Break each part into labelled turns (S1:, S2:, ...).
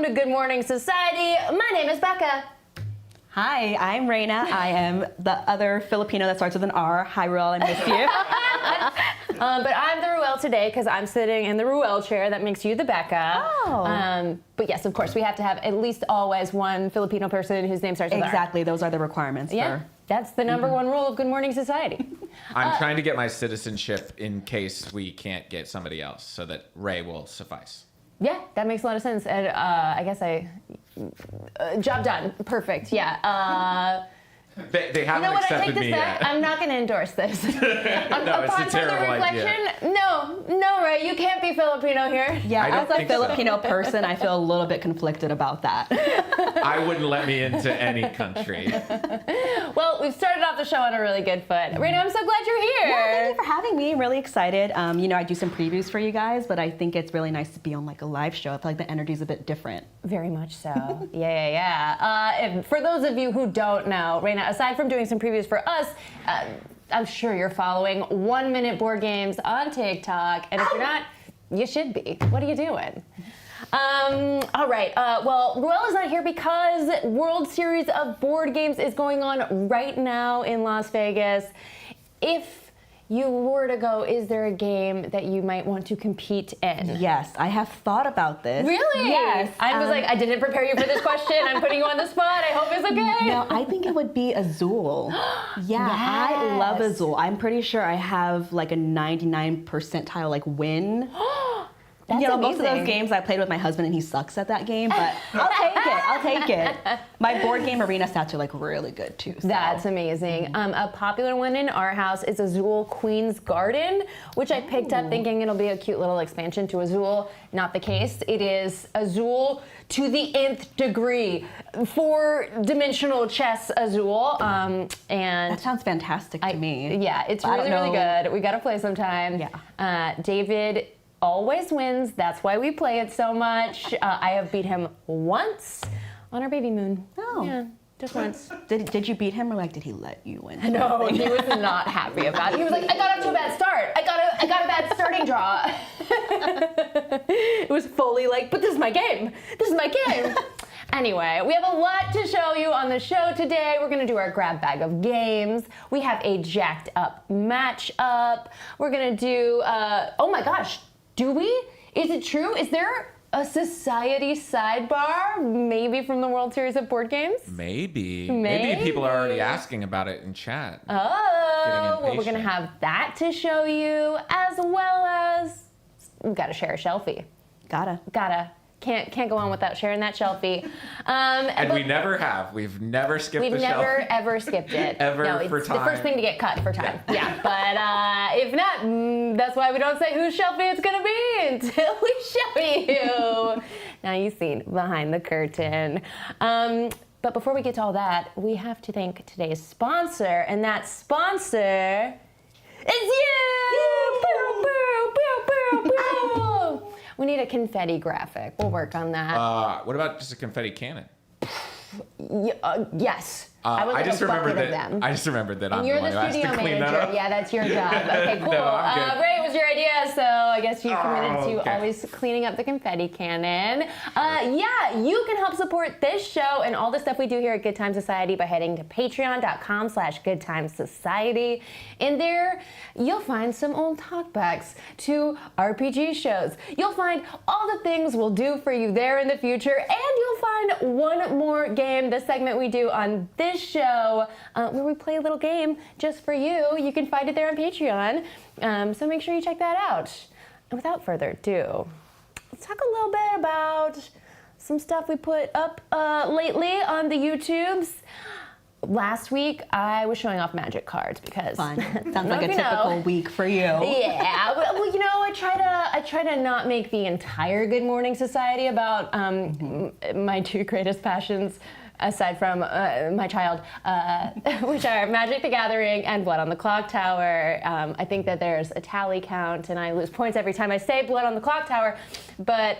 S1: to Good Morning Society. My name is Becca.
S2: Hi, I'm Raina. I am the other Filipino that starts with an R. Hi, Ruel, I miss you.
S1: But I'm the Ruel today because I'm sitting in the Ruel chair that makes you the Becca.
S2: Oh.
S1: But yes, of course, we have to have at least always one Filipino person whose name starts with R.
S2: Exactly, those are the requirements.
S1: Yeah, that's the number one rule of Good Morning Society.
S3: I'm trying to get my citizenship in case we can't get somebody else, so that Ray will suffice.
S1: Yeah, that makes a lot of sense. And I guess job done. Perfect. Yeah.
S3: They haven't
S1: You know what? I
S3: accepted
S1: take this
S3: me
S1: back.
S3: yet.
S1: I'm not going to endorse this.
S3: No, it's a terrible idea.
S1: No, Ray, you can't be Filipino here.
S2: Yeah,
S3: I don't
S2: as a
S3: think so.
S2: Filipino person, I feel a little bit conflicted about that.
S3: I wouldn't let me into any country.
S1: Well, we've started off the show on a really good foot. Raina, I'm so glad you're here.
S2: Yeah, thank you for having me. I'm really excited. I do some previews for you guys, but I think it's really nice to be on like a live show. I feel like the energy's a bit different.
S1: Very much so. Yeah. For those of you who don't know, Raina, aside from doing some previews for us, I'm sure you're following 1 Minute Board Games on TikTok, and if you're not, you should be. What are you doing? All right. Well, Ruel is not here because World Series of Board Games is going on right now in Las Vegas. If you were to go, is there a game that you might want to compete in?
S2: Yes, I have thought about this.
S1: Really?
S2: Yes.
S1: I was like, I didn't prepare you for this question. I'm putting you on the spot. I hope it's okay.
S2: No, I think it would be Azul. Yeah,
S1: Yes.
S2: I love Azul. I'm pretty sure I have like a 99 percentile like win.
S1: That's
S2: most of
S1: amazing.
S2: those games I played with my husband and he sucks at that game, but I'll take it. My board game arena stats are like really good too. So.
S1: That's amazing. A popular one in our house is Azul Queen's Garden, which I picked up thinking it'll be a cute little expansion to Azul. Not the case. It is Azul to the nth degree. 4-dimensional chess Azul. And
S2: That sounds fantastic to me.
S1: Yeah, it's
S2: I don't
S1: really, really
S2: know.
S1: good. We got to play sometime.
S2: Yeah.
S1: David always wins. That's why we play it so much. I have beat him once on our baby moon.
S2: Oh.
S1: Yeah, just once.
S2: Did you beat him or like did he let you win?
S1: No, he was not happy about it. He was like, I got off to a bad start. I got a bad starting draw. It was fully like, but this is my game. This is my game. Anyway, we have a lot to show you on the show today. We're gonna do our grab bag of games. We have a jacked up matchup. We're gonna do, oh my gosh, do we? Is it true? Is there a society sidebar, maybe from the World Series of Board Games?
S3: Maybe people are already asking about it in chat.
S1: Oh, well, we're gonna have that to show you, as well as we've got to share a shelfie. Gotta. Can't go on without sharing that shelfie.
S3: And we never have. We've never skipped the
S1: We've never
S3: shelf.
S1: ever skipped it.
S3: Ever
S1: no,
S3: for
S1: it's
S3: time.
S1: the first thing to get cut for time. Yeah. But if not, that's why we don't say whose shelfie it's gonna be until we show you. Now you've seen behind the curtain. But before we get to all that, we have to thank today's sponsor, and that sponsor is you! Bow, bow, bow, bow, bow. We need a confetti graphic. We'll work on that.
S3: What about just a confetti cannon?
S1: Yes. I would
S3: I
S1: like
S3: just
S1: a bucket
S3: remembered
S1: of
S3: that.
S1: them.
S3: I just remembered that I'm
S1: You're
S3: the one
S1: the
S3: who has
S1: studio
S3: to clean
S1: manager.
S3: that up.
S1: Yeah, that's your job. Okay, cool.
S3: No, I'm good.
S1: Ray, it was your idea, so I guess you committed to
S3: okay.
S1: always cleaning up the confetti cannon. Yeah, you can help support this show and all the stuff we do here at Good Time Society by heading to patreon.com/goodtimesociety. In there, you'll find some old talkbacks to RPG shows. You'll find all the things we'll do for you there in the future, and you'll find one more game, the segment we do on this show, where we play a little game just for you. You can find it there on Patreon, so make sure you check that out. And without further ado, let's talk a little bit about some stuff we put up lately on the YouTubes. Last week, I was showing off magic cards because
S2: Fun. Sounds like a typical week for you.
S1: Yeah, well, I try to not make the entire Good Morning Society about my two greatest passions, aside from my child, which are Magic the Gathering and Blood on the Clock Tower. I think that there's a tally count, and I lose points every time I say Blood on the Clock Tower, but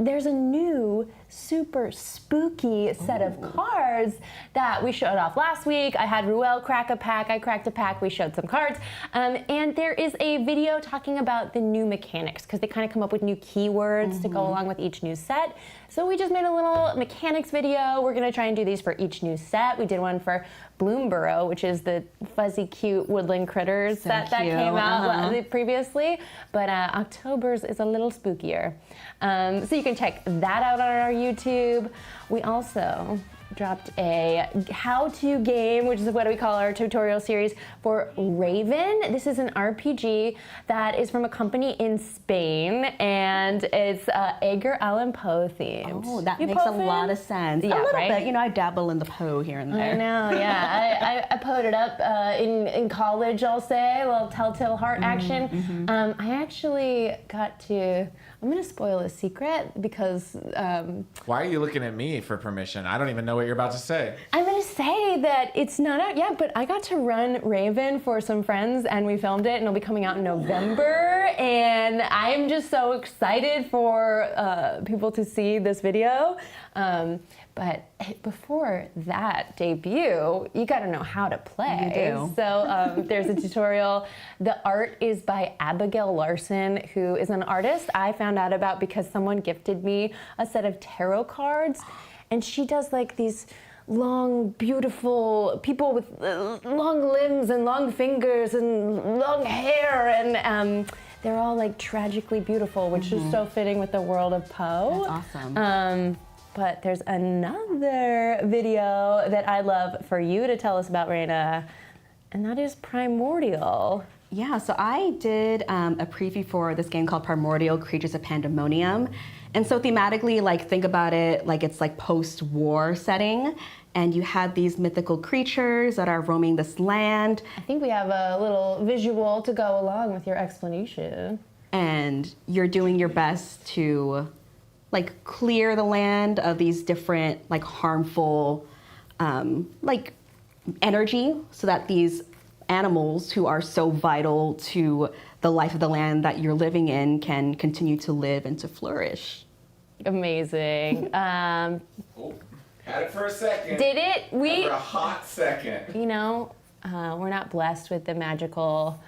S1: there's a new super spooky set of cards that we showed off last week. I had Ruel crack a pack, I cracked a pack, we showed some cards. And there is a video talking about the new mechanics because they kind of come up with new keywords to go along with each new set. So we just made a little mechanics video. We're gonna try and do these for each new set. We did one for Bloomborough, which is the fuzzy, cute woodland critters that came out previously. But October's is a little spookier. So you can check that out on our YouTube. We also dropped a how-to game, which is what we call our tutorial series for Raven. This is an RPG that is from a company in Spain, and it's Edgar Allan Poe themed.
S2: Oh, that makes a lot of sense.
S1: Yeah,
S2: a little
S1: right?
S2: bit. You know, I dabble in the Poe here and there.
S1: I know, yeah. I Poed it up in college, I'll say, a little telltale heart action. I actually got to, I'm gonna spoil a secret because
S3: Why are you looking at me for permission? I don't even know what you're about to say.
S1: I'm gonna say that it's not out yet, but I got to run Raven for some friends and we filmed it and it'll be coming out in November. And I'm just so excited for people to see this video. But before that debut, you gotta know how to play.
S2: You do.
S1: So there's a tutorial. The art is by Abigail Larson, who is an artist I found out about because someone gifted me a set of tarot cards. And she does like these long, beautiful people with long limbs and long fingers and long hair. And they're all like tragically beautiful, which is so fitting with the world of Poe.
S2: That's awesome.
S1: But there's another video that I'd love for you to tell us about, Raina, and that is Primordial.
S2: Yeah, so I did a preview for this game called Primordial Creatures of Pandemonium. And so thematically, like, think about it like it's like post-war setting. And you have these mythical creatures that are roaming this land.
S1: I think we have a little visual to go along with your explanation.
S2: And you're doing your best to like clear the land of these different like harmful like energy so that these animals who are so vital to the life of the land that you're living in can continue to live and to flourish.
S1: Amazing.
S3: Oh, had it for a second.
S1: Did it?
S3: For a hot second.
S1: You know, we're not blessed with the magical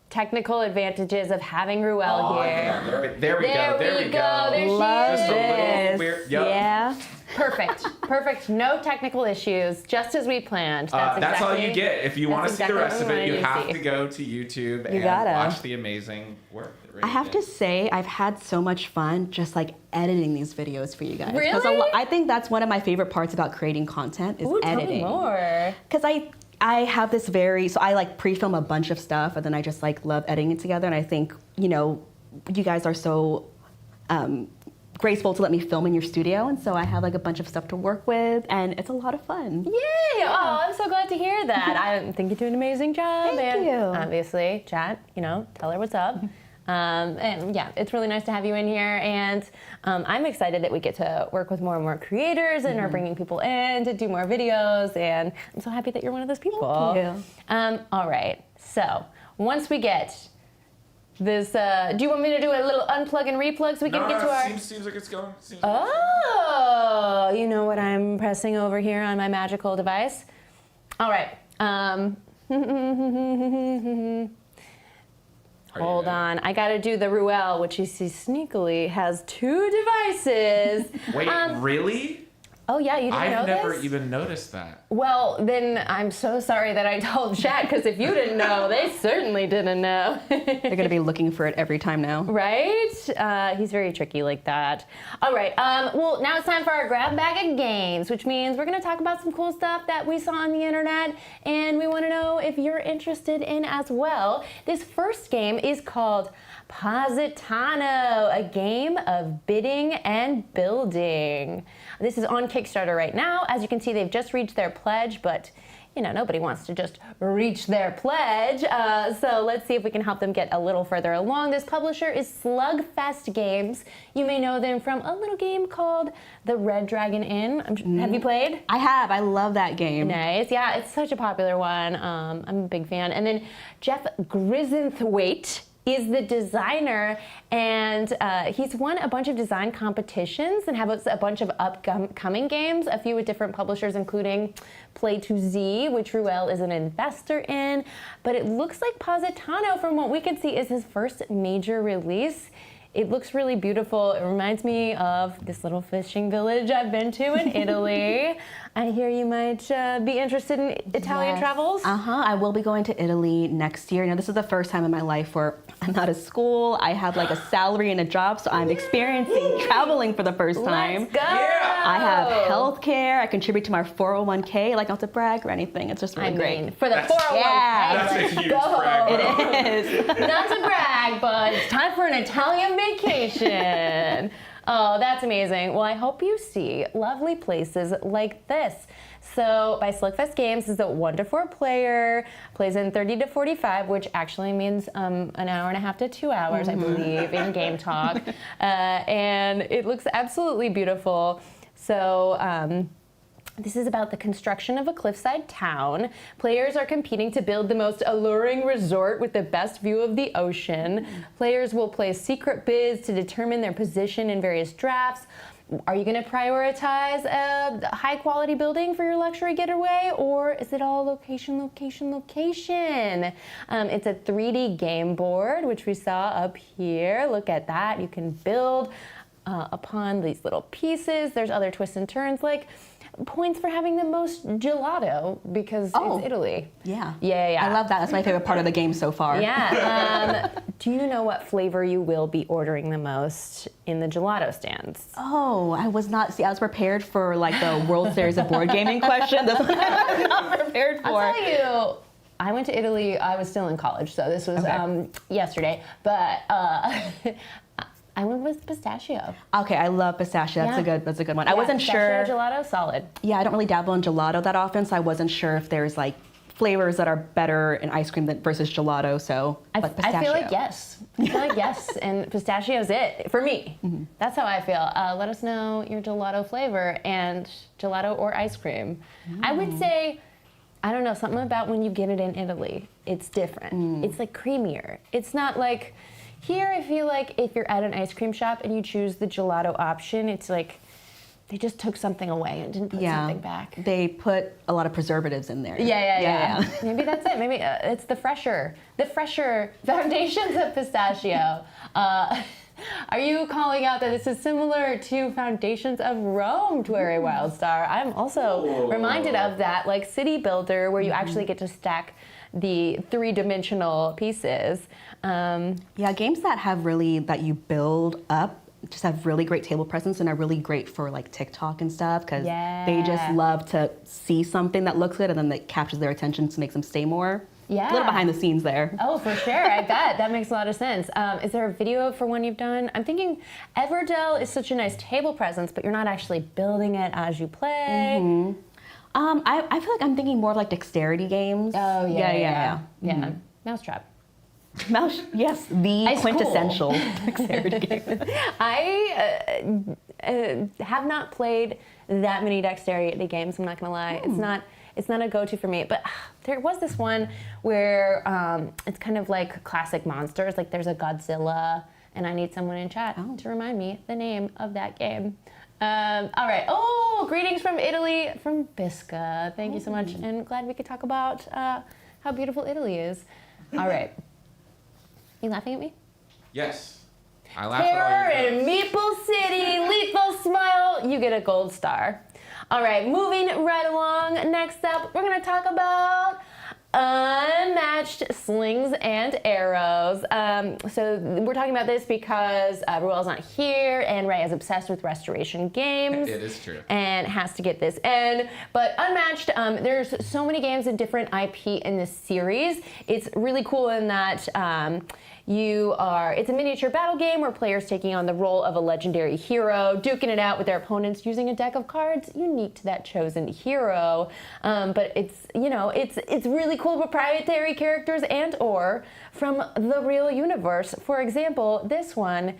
S1: technical advantages of having Ruel here.
S3: Yeah. There we go. There we go.
S1: There she
S2: Love
S1: is.
S3: Just a little weird. Yep.
S2: Yeah.
S1: Perfect. No technical issues, just as we planned.
S3: That's all you get. If you want to see the rest of it, you have
S1: see.
S3: to go to YouTube and
S2: gotta.
S3: watch the amazing work. that
S2: I
S3: Raina
S2: have
S3: did.
S2: to say, I've had so much fun just like editing these videos for you guys.
S1: Really?
S2: I think that's one of my favorite parts about creating content is
S1: Ooh,
S2: editing.
S1: tell me more.
S2: Because I have this so I like pre-film a bunch of stuff and then I just like love editing it together. And I think, you know, you guys are so graceful to let me film in your studio. And so I have like a bunch of stuff to work with and it's a lot of fun.
S1: Yay! Oh, I'm so glad to hear that. I think you do an amazing job.
S2: Thank you.
S1: Obviously, chat, you know, tell her what's up. And yeah, it's really nice to have you in here. And I'm excited that we get to work with more and more creators and are bringing people in to do more videos. And I'm so happy that you're one of those people.
S2: Thank you.
S1: All right. So once we get this, do you want me to do a little unplug and replug so we can get to our...
S3: Seems like it's going.
S1: Oh, you know what I'm pressing over here on my magical device? All right. Hold on. I got to do the Ruel, which you see sneakily has 2 devices.
S3: Wait, really?
S1: Oh, yeah, you didn't know
S3: I've never
S1: this?
S3: even noticed that.
S1: Well, then I'm so sorry that I told chat, because if you didn't know, they certainly didn't know.
S2: They're going to be looking for it every time now.
S1: Right? He's very tricky like that. All right. Well, now it's time for our grab bag of games, which means we're going to talk about some cool stuff that we saw on the internet, and we want to know if you're interested in as well. This first game is called Positano, a game of bidding and building. This is on Kickstarter right now. As you can see, they've just reached their pledge, but you know, nobody wants to just reach their pledge. So let's see if we can help them get a little further along. This publisher is Slugfest Games. You may know them from a little game called The Red Dragon Inn. Have you played?
S2: I have. I love that game.
S1: Nice. Yeah, it's such a popular one. I'm a big fan. And then Jeff Grisenthwaite is the designer, and he's won a bunch of design competitions and has a bunch of upcoming games, a few with different publishers, including Play to Z, which Ruel is an investor in. But it looks like Positano, from what we can see, is his first major release. It looks really beautiful. It reminds me of this little fishing village I've been to in Italy. I hear you might be interested in Italian travels.
S2: I will be going to Italy next year. Now, this is the first time in my life where I'm out of school. I have like a salary and a job, so I'm experiencing traveling for the first time.
S1: Let's go!
S3: Yeah.
S2: I have health care. I contribute to my 401k. Like, not to brag or anything. It's just really great.
S1: For the 401k,
S2: Yeah.
S1: let's
S3: That's a huge
S1: go.
S3: brag.
S2: It is.
S1: Not to brag, but it's time for an Italian vacation. Oh, that's amazing. Well, I hope you see lovely places like this. So, by Slugfest Games is a 1 to 4 player, plays in 30 to 45, which actually means an hour and a half to 2 hours, I believe, in game talk. And it looks absolutely beautiful. So, this is about the construction of a cliffside town. Players are competing to build the most alluring resort with the best view of the ocean. Players will play secret bids to determine their position in various drafts. Are you going to prioritize a high-quality building for your luxury getaway, or is it all location, location, location? It's a 3D game board, which we saw up here. Look at that. You can build upon these little pieces. There's other twists and turns, like points for having the most gelato, because it's Italy.
S2: Yeah.
S1: Yeah.
S2: I love that. That's my favorite part of the game so far.
S1: Yeah. Do you know what flavor you will be ordering the most in the gelato stands?
S2: Oh, I was prepared for like the World Series of Board Gaming question. That's what I was not prepared for.
S1: I'll tell you, I went to Italy. I was still in college, so this was yesterday. But I went with pistachio.
S2: Okay, I love pistachio. That's a good one. I wasn't sure.
S1: Pistachio gelato, solid.
S2: Yeah, I don't really dabble in gelato that often, so I wasn't sure if there's like flavors that are better in ice cream versus gelato. So, but pistachio.
S1: I feel like yes. I feel like yes, and pistachio's it for me.
S2: Mm-hmm.
S1: That's how I feel. Let us know your gelato flavor and gelato or ice cream. I would say, I don't know, something about when you get it in Italy, it's different. It's like creamier. It's not like here. I feel like if you're at an ice cream shop and you choose the gelato option, it's like they just took something away and didn't put something back.
S2: They put a lot of preservatives in there.
S1: Yeah. Maybe that's it. Maybe it's the fresher foundations of pistachio. Are you calling out that this is similar to Foundations of Rome, Very Wildstar? I'm also reminded of that, like city builder, where you actually get to stack the 3-dimensional pieces.
S2: Yeah, games that you build up just have really great table presence and are really great for like TikTok and stuff, because they just love to see something that looks good and then that captures their attention to make them stay more.
S1: Yeah.
S2: A little behind the scenes there.
S1: Oh, for sure. I bet. That makes a lot of sense. Is there a video for one you've done? I'm thinking Everdell is such a nice table presence, but you're not actually building it as you play.
S2: I feel like I'm thinking more of like dexterity games.
S1: Oh, yeah.
S2: Mm-hmm.
S1: Mousetrap.
S2: Mouse, yes, the
S1: Ice
S2: quintessential dexterity game.
S1: I have not played that many dexterity games. I'm not gonna lie. It's not a go-to for me. But there was this one where it's kind of like classic monsters. Like there's a Godzilla, and I need someone in chat to remind me the name of that game. All right. Oh, greetings from Italy, from Becca. Thank you so much, and glad we could talk about how beautiful Italy is. All right. You laughing at me?
S3: Yes. I laugh
S1: Terror
S3: at all your
S1: in
S3: jokes.
S1: Maple City, lethal smile, you get a gold star. All right, moving right along. Next up, we're gonna talk about Unmatched slings and arrows. So we're talking about this because Ruel's not here and Ray is obsessed with restoration games.
S3: It is true.
S1: And has to get this in. But Unmatched, there's so many games and different IP in this series. It's really cool in that it's a miniature battle game where players taking on the role of a legendary hero, duking it out with their opponents using a deck of cards unique to that chosen hero. But it's really cool proprietary characters and/or from the real universe. For example, this one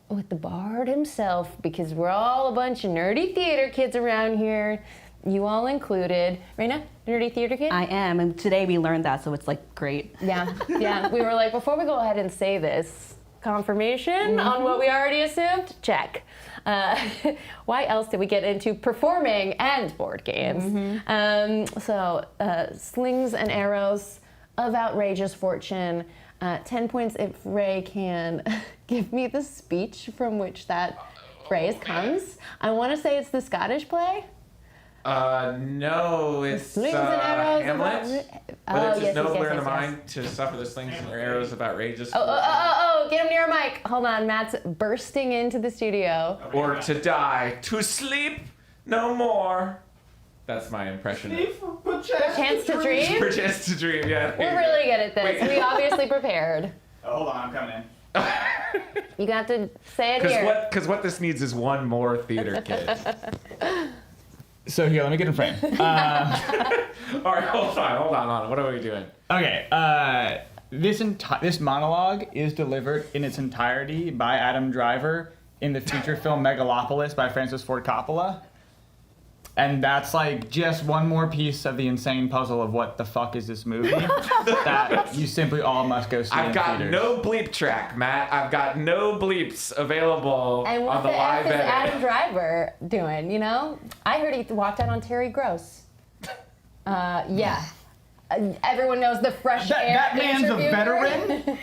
S1: with the bard himself, because we're all a bunch of nerdy theater kids around here. You all included Raina, nerdy theater kid.
S2: I am, and today we learned that, so it's like great.
S1: Yeah. We were like, before we go ahead and say this, confirmation on what we already assumed. Check. Why else did we get into performing and board games? Slings and arrows of outrageous fortune. 10 points if Ray can give me the speech from which that phrase comes. I want to say it's the Scottish play.
S3: No, it's
S1: Slings and arrows
S3: Hamlet. But it's nobler in the mind to suffer the slings and arrows of outrageous fortune.
S1: Get him near a mic. Hold on, Matt's bursting into the studio.
S3: Or to die, to sleep no more. That's my impression.
S1: Chance to dream?
S3: For chance to dream, yeah.
S1: We're really good at this.
S3: Wait.
S1: We obviously prepared.
S4: Oh, hold on, I'm coming in.
S1: You got to say it here.
S3: Because what this needs is one more theater kid.
S4: So here, let me get in frame.
S3: All right, hold on. What are we doing?
S4: Okay, this monologue is delivered in its entirety by Adam Driver in the feature film Megalopolis by Francis Ford Coppola. And that's like just one more piece of the insane puzzle of what the fuck is this movie that you simply all must go see
S3: I've
S4: in
S3: got
S4: theaters.
S3: no bleep track, Matt. I've got no bleeps available
S1: And what
S3: on the
S1: the
S3: live
S1: F is
S3: edit.
S1: Adam Driver doing, you know? I heard he walked out on Terry Gross. Yeah. Everyone knows the fresh air
S4: That man's a
S1: interview.
S4: veteran.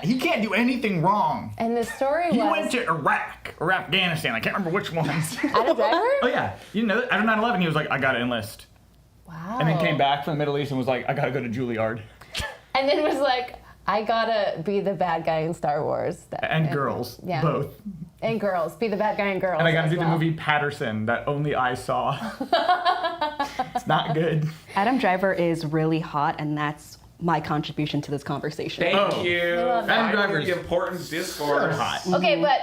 S4: He can't do anything wrong.
S1: And the story
S4: He
S1: was...
S4: went to Iraq or Afghanistan. I can't remember which ones.
S1: Adam Driver?
S4: Oh yeah, you know that after 9/11 he was like, I gotta enlist,
S1: Wow.
S4: and then came back from the Middle East and was like, I gotta go to Juilliard.
S1: And then was like, I gotta be the bad guy in Star Wars.
S4: And girls,
S1: Yeah.
S4: both.
S1: And girls. Be the bad guy in girls.
S4: And I gotta
S1: as
S4: do the
S1: well.
S4: movie Patterson that only I saw. It's not good.
S2: Adam Driver is really hot, and that's my contribution to this conversation.
S3: Thank you.
S1: love that.
S3: Finally,
S4: Driver's
S3: the important discourse.
S4: So hot.
S1: Okay, but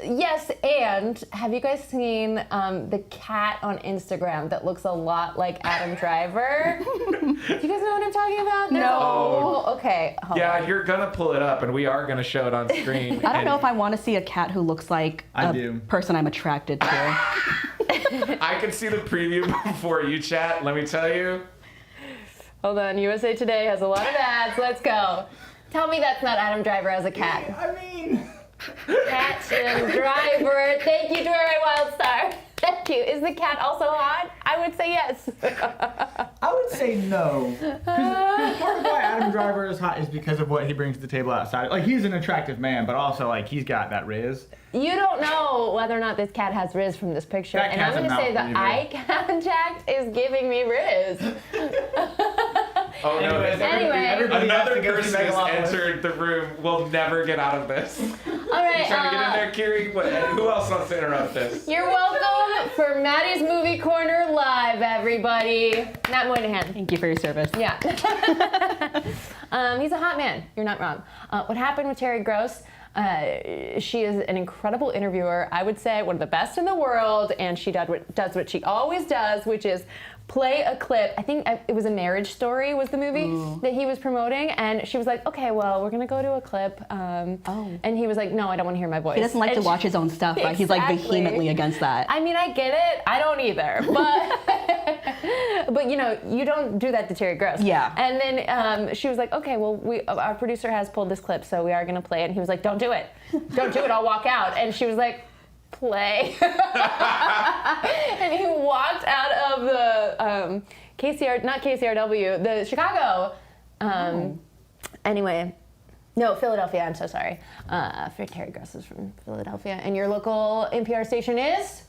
S1: yes, and have you guys seen the cat on Instagram that looks a lot like Adam Driver? Do you guys know what I'm talking about?
S2: No.
S1: Okay. Hold
S3: Yeah,
S1: on.
S3: you're gonna pull it up, and we are gonna show it on screen.
S2: I don't know if I want to see a cat who looks like
S4: I
S2: a
S4: do.
S2: person I'm attracted to.
S3: I can see the preview before you chat. Let me tell you.
S1: Hold on. USA Today has a lot of ads. Let's go. Tell me that's not Adam Driver as a cat.
S4: I mean,
S1: Cat and Driver. Thank you, Dora Wildstar. Thank you. Is the cat also hot? I would say yes.
S4: I would say no. 'Cause part of why Adam Driver is hot is because of what he brings to the table outside. Like, he's an attractive man, but also, like, he's got that riz.
S1: You don't know whether or not this cat has Riz from this picture,
S4: That
S1: and I'm
S4: cat's a
S1: going to say the
S4: mouth
S1: eye contact is giving me Riz.
S3: Oh no!
S1: Anyway.
S4: Everybody has
S3: Another
S4: to go see
S3: person has
S4: Megalopolis.
S3: entered the room. We'll never get out of this.
S1: All right,
S3: Trying to get in there, Kiri. Who else wants to interrupt this?
S1: you're welcome for Maddie's Movie Corner Live, everybody. Matt Moynihan.
S2: Thank you for your service.
S1: Yeah. He's a hot man. You're not wrong. What happened with Terry Gross? She is an incredible interviewer. I would say one of the best in the world, and she does what she always does, which is play a clip. I think it was A Marriage Story was the movie that he was promoting, and she was like, okay, well, we're gonna go to a clip. And he was like, no, I don't want to hear my voice.
S2: He doesn't like
S1: And
S2: to watch his own stuff, right? He's like
S1: Exactly.
S2: vehemently against that.
S1: I mean, I get it. I don't either. But you know, you don't do that to Terry Gross.
S2: Yeah.
S1: And then she was like, okay, well, our producer has pulled this clip, so we are going to play it. And he was like, don't do it. Don't do it. I'll walk out. And she was like, play. And he walked out of the not KCRW, the Chicago. Anyway. No, Philadelphia. I'm so sorry. For Terry Gross is from Philadelphia. And your local NPR station is?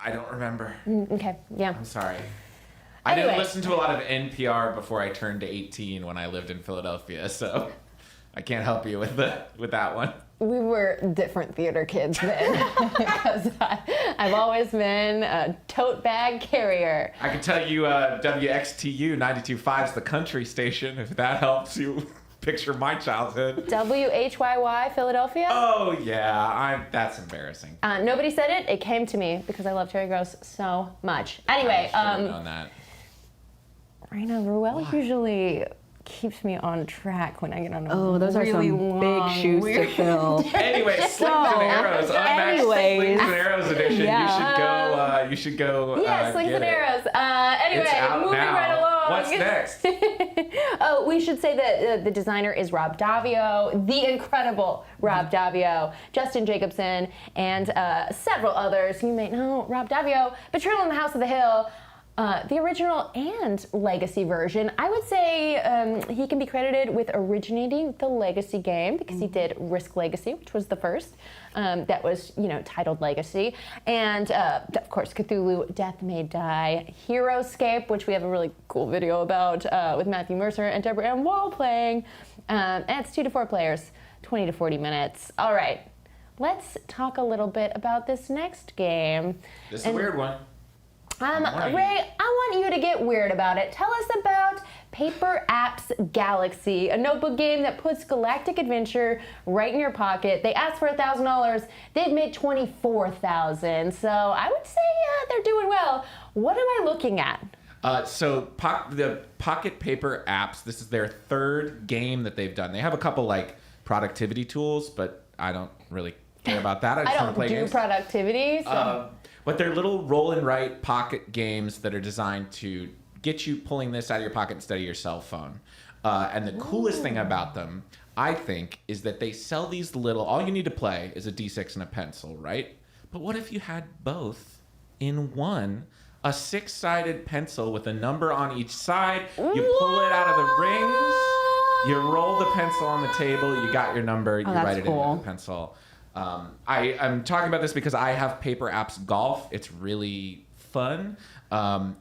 S3: I don't remember.
S1: Okay, yeah.
S3: I'm sorry. I didn't
S1: Anyway.
S3: listen to a lot of NPR before I turned to 18 when I lived in Philadelphia, so I can't help you with that one.
S1: We were different theater kids then, because I've always been a tote bag carrier.
S3: I can tell you WXTU 92.5 is the country station, if that helps you picture my childhood.
S1: WHYY Philadelphia.
S3: Oh, yeah, that's embarrassing.
S1: Nobody said it. It came to me because I love Terry Gross so much. Anyway,
S3: I should have known that.
S1: Raina, Ruel usually keeps me on track when I get on a
S2: Oh, those
S1: really
S2: are some
S1: long,
S2: big shoes
S1: weird
S2: to fill.
S3: Anyway, Slings and Arrows, Unmatched Slings and Arrows edition.
S2: Yeah.
S3: You should go.
S1: Yeah, Slings
S3: get
S1: and
S3: it.
S1: Arrows.
S3: It's
S1: Anyway,
S3: out
S1: moving
S3: now.
S1: right along.
S3: What's next?
S1: Oh, we should say that the designer is Rob Davio, the incredible Rob Davio, Justin Jacobson, and several others. You may know Rob Davio, Betrayal in the House of the Hill, the original and legacy version. I would say he can be credited with originating the legacy game because he did Risk Legacy, which was the first that was, titled Legacy. And of course, Cthulhu, Death May Die, Heroescape, which we have a really cool video about with Matthew Mercer and Deborah Ann Wall playing. And it's 2 to 4 players, 20 to 40 minutes. All right, let's talk a little bit about this next game.
S3: This is a weird one.
S1: Ray, I want you to get weird about it. Tell us about Paper Apps Galaxy, a notebook game that puts galactic adventure right in your pocket. They asked for $1,000. They've made $24,000. So I would say they're doing well. What am I looking at?
S3: The Pocket Paper Apps, this is their third game that they've done. They have a couple productivity tools, but I don't really care about that. I just want to play games.
S1: Productivity. So.
S3: But they're little roll and write pocket games that are designed to get you pulling this out of your pocket instead of your cell phone. And the coolest thing about them, I think, is that they sell these all you need to play is a D6 and a pencil, right? But what if you had both in one? A 6-sided pencil with a number on each side. You pull it out of the rings. You roll the pencil on the table. You got your number. You write it in with the pencil. I'm talking about this because I have Paper Apps Golf. It's really fun.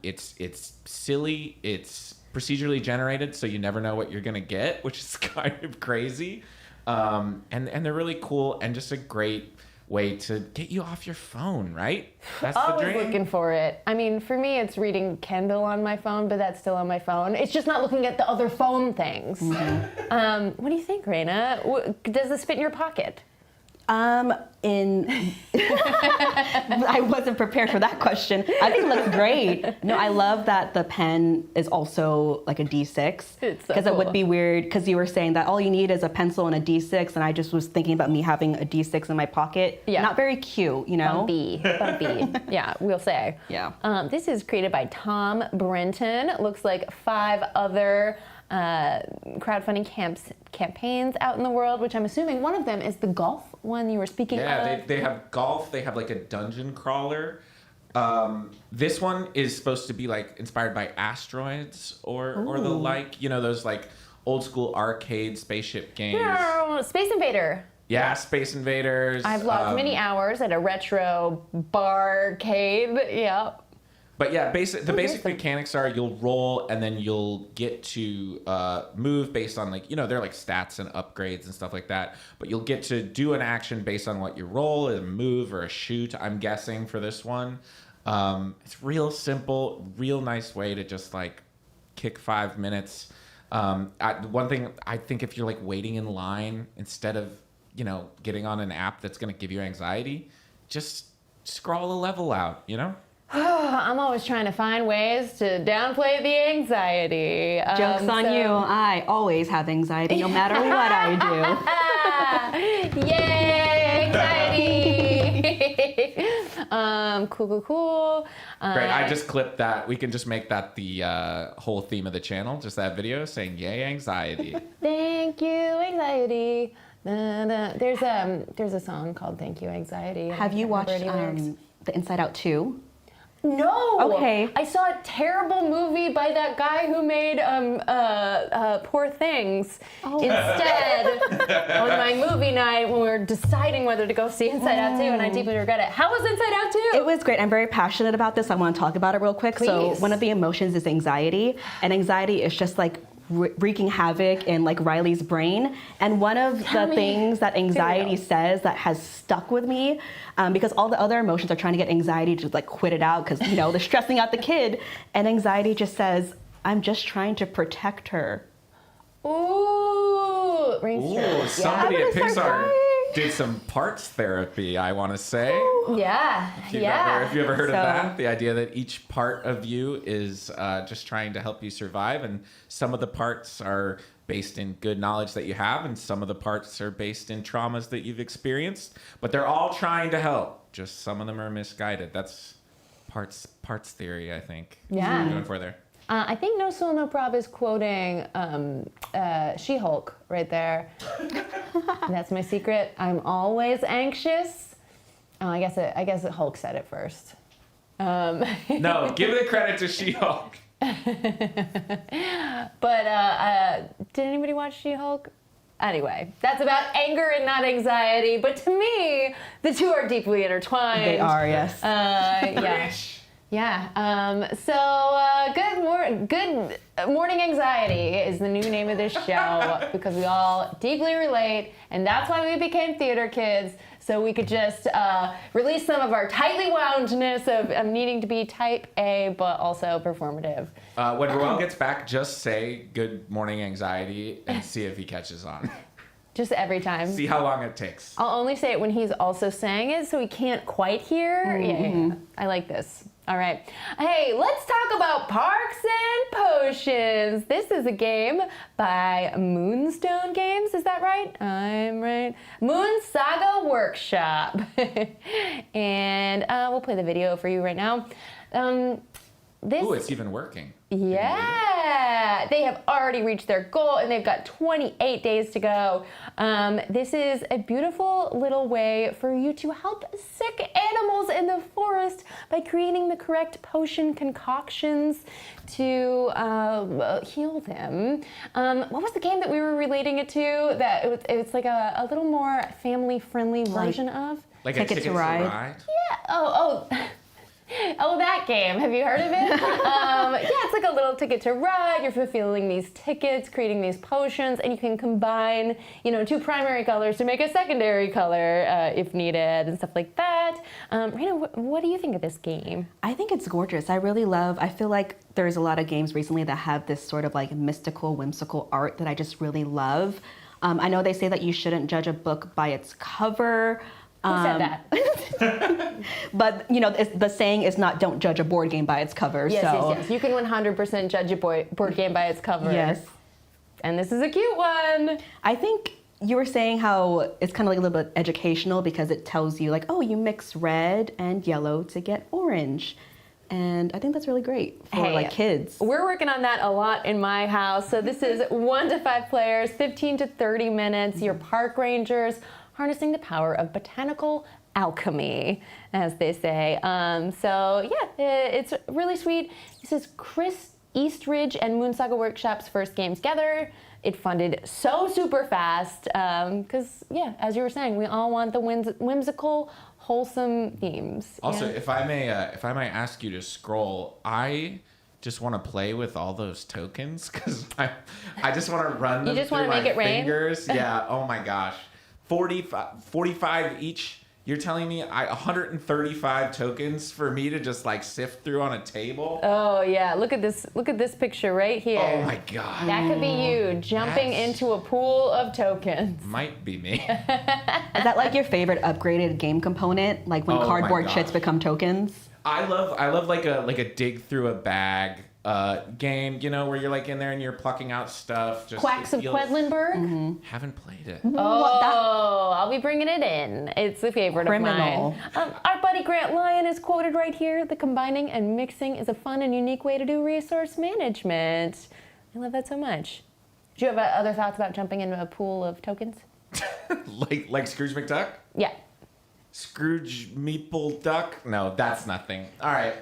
S3: It's silly. It's procedurally generated, so you never know what you're gonna get, which is kind of crazy. And they're really cool and just a great way to get you off your phone, right? That's the dream.
S1: Always looking for it. I mean, for me, it's reading Kindle on my phone, but that's still on my phone. It's just not looking at the other phone things. Mm-hmm. What do you think, Raina? Does this fit in your pocket?
S2: I wasn't prepared for that question. I think it looks great. No, I love that the pen is also like a D6. Because it would be weird, because you were saying that all you need is a pencil and a D6, and I just was thinking about me having a D6 in my pocket. Yeah. Not very cute,
S1: Bumpy. Yeah, we'll say.
S2: Yeah.
S1: This is created by Tom Brenton. It looks like 5 other crowdfunding campaigns out in the world, which I'm assuming one of them is the golf one you were speaking of.
S3: Yeah, they have golf. They have a dungeon crawler. This one is supposed to be inspired by asteroids or the like. Those old school arcade spaceship games.
S1: Yeah, Space Invader.
S3: Yeah, Space Invaders.
S1: I've logged many hours at a retro barcade. Yeah.
S3: But yeah, the basic mechanics are you'll roll and then you'll get to move based on they're stats and upgrades and stuff like that. But you'll get to do an action based on what you roll, a move or a shoot, I'm guessing, for this one. It's real simple, real nice way to just kick 5 minutes. One thing, I think if you're waiting in line instead of, getting on an app that's going to give you anxiety, just scroll a level out,
S1: I'm always trying to find ways to downplay the anxiety.
S2: Joke's on you. I always have anxiety no matter what I
S1: do. Yay, anxiety! Cool.
S3: Great, I just clipped that. We can just make that the whole theme of the channel, just that video saying yay, anxiety.
S1: Thank you, anxiety. There's a song called Thank You, Anxiety.
S2: Have you watched the Inside Out 2?
S1: No.
S2: Okay.
S1: I saw a terrible movie by that guy who made Poor Things instead on my movie night when we were deciding whether to go see Inside Out 2, and I deeply regret it. How was Inside Out 2?
S2: It was great. I'm very passionate about this. I want to talk about it real quick.
S1: Please.
S2: So one of the emotions is anxiety, and anxiety is just wreaking havoc in Riley's brain. And one of the things that anxiety says that has stuck with me, because all the other emotions are trying to get anxiety to quit it out because they're stressing out the kid, and anxiety just says, "I'm just trying to protect her."
S1: Ooh, rings true.
S3: Somebody at Pixar did some parts therapy, I want to say.
S1: Yeah.
S3: If you ever heard of
S2: So-
S3: that, the idea that each part of you is just trying to help you survive, and some of the parts are based in good knowledge that you have, and some of the parts are based in traumas that you've experienced, but they're all trying to help. Just some of them are misguided. That's parts theory, I think.
S1: Yeah.
S3: That's what we're going for there.
S1: I think No Soul No Prob is quoting She-Hulk right there. That's my secret. I'm always anxious. Oh, I guess Hulk said it first.
S3: No, give the credit to She-Hulk.
S1: But did anybody watch She-Hulk? Anyway, that's about anger and not anxiety. But to me, the two are deeply intertwined.
S2: They are, yes.
S1: Yeah. Yeah. Good Morning Anxiety is the new name of this show because we all deeply relate, and that's why we became theater kids, so we could just release some of our tightly woundness of needing to be type A, but also performative.
S3: When Ruel gets back, just say "Good morning, anxiety" and see if he catches on.
S1: Just every time.
S3: See how long it takes.
S1: I'll only say it when he's also saying it, so he can't quite hear. Yeah. I like this. All right. Hey, let's talk about Parks and Potions. This is a game by Moonstone Games. Is that right? I'm right. Moon Saga Workshop. And we'll play the video for you right now.
S3: Ooh, it's even working.
S1: Yeah, they have already reached their goal and they've got 28 days to go. This is a beautiful little way for you to help sick animals in the forest by creating the correct potion concoctions to heal them. What was the game that we were relating it to? That it's like a little more family-friendly version of?
S3: Like
S2: Ticket
S3: a ticket
S2: to Ride?
S1: Yeah. Oh. Oh, that game. Have you heard of it? Yeah, it's like a little ticket to ride. You're fulfilling these tickets, creating these potions, and you can combine, two primary colors to make a secondary color if needed and stuff like that. Raina, what do you think of this game?
S2: I think it's gorgeous. I feel like there's a lot of games recently that have this sort of like mystical, whimsical art that I just really love. I know they say that you shouldn't judge a book by its cover.
S1: Who said that?
S2: But, the saying is not don't judge a board game by its cover.
S1: Yes. You can 100% judge a board game by its cover.
S2: Yes.
S1: And this is a cute one.
S2: I think you were saying how it's kind of like a little bit educational because it tells you like, oh, you mix red and yellow to get orange. And I think that's really great for kids.
S1: We're working on that a lot in my house. So this is 1 to 5 players, 15 to 30 minutes. Your park rangers harnessing the power of botanical alchemy, as they say. It's really sweet. This is Chris Eastridge and Moon Saga Workshop's first game together. It funded so super fast because, as you were saying, we all want the whimsical, wholesome themes.
S3: Also, if I may ask you to scroll, I just want to play with all those tokens because I just want to run them
S1: just
S3: through
S1: wanna
S3: my
S1: make it rain?
S3: fingers. Yeah. Oh my gosh. 45 each. You're telling me 135 tokens for me to just like sift through on a table?
S1: Oh yeah, look at this picture right here.
S3: Oh my god.
S1: That could be you jumping
S3: That's-
S1: into a pool of tokens.
S3: Might be me.
S2: Is that like your favorite upgraded game component? Like when
S3: Oh my
S2: cardboard
S3: gosh.
S2: chits become tokens?
S3: I love like a dig through a bag game, where you're like in there and you're plucking out stuff. Just
S1: Quacks
S3: it
S1: of
S3: feels-
S1: Quedlinburg.
S3: Haven't played it.
S1: Oh, I'll be bringing it in. It's a favorite
S2: Criminal.
S1: of mine. Our buddy Grant Lyon is quoted right here. The combining and mixing is a fun and unique way to do resource management. I love that so much. Do you have other thoughts about jumping into a pool of tokens?
S3: like Scrooge McDuck?
S1: Yeah.
S3: Scrooge Meeple Duck? No, that's nothing. All right.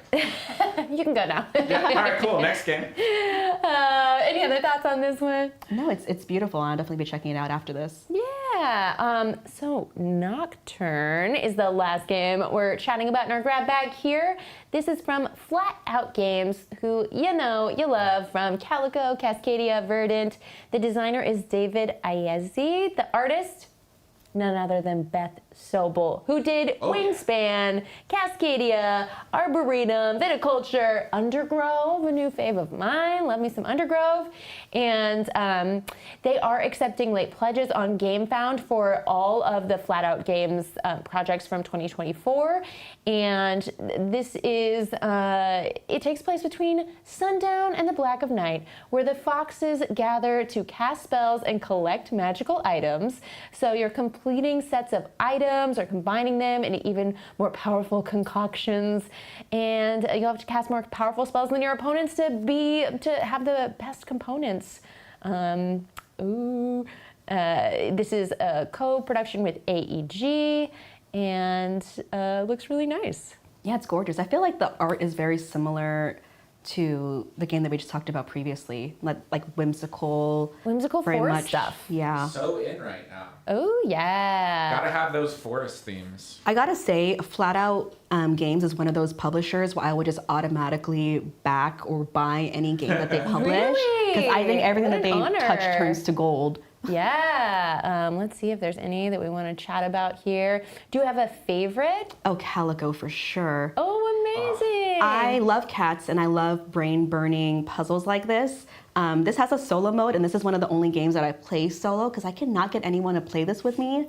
S1: You can go now.
S3: Yeah, all right, cool. Next game.
S1: Any other thoughts on this one?
S2: No, it's beautiful. I'll definitely be checking it out after this.
S1: Yeah. So Nocturne is the last game we're chatting about in our grab bag here. This is from Flat Out Games, who you love from Calico, Cascadia, Verdant. The designer is David Ayezi. The artist, none other than Beth Sobel, who did Wingspan, Cascadia, Arboretum, Viticulture, Undergrove, a new fave of mine. Love me some Undergrove. And they are accepting late pledges on GameFound for all of the Flat Out Games projects from 2024. And this is, it takes place between sundown and the black of night, where the foxes gather to cast spells and collect magical items. So you're completing sets of items or combining them into even more powerful concoctions. And you'll have to cast more powerful spells than your opponents to have the best components. This is a co-production with AEG and looks really nice.
S2: Yeah, it's gorgeous. I feel like the art is very similar to the game that we just talked about previously, like whimsical very
S1: forest
S2: much
S1: stuff.
S2: Yeah.
S3: So in right now.
S1: Oh yeah.
S3: Gotta have those forest themes.
S2: I gotta say, Flat Out Games is one of those publishers where I would just automatically back or buy any game that they publish. Because I think everything
S1: What
S2: that
S1: an
S2: they
S1: honor.
S2: touch turns to gold.
S1: Yeah. Let's see if there's any that we want to chat about here. Do you have a favorite?
S2: Oh, Calico for sure.
S1: Oh, amazing.
S2: I love cats and I love brain burning puzzles like this. This has a solo mode, and this is one of the only games that I play solo because I cannot get anyone to play this with me.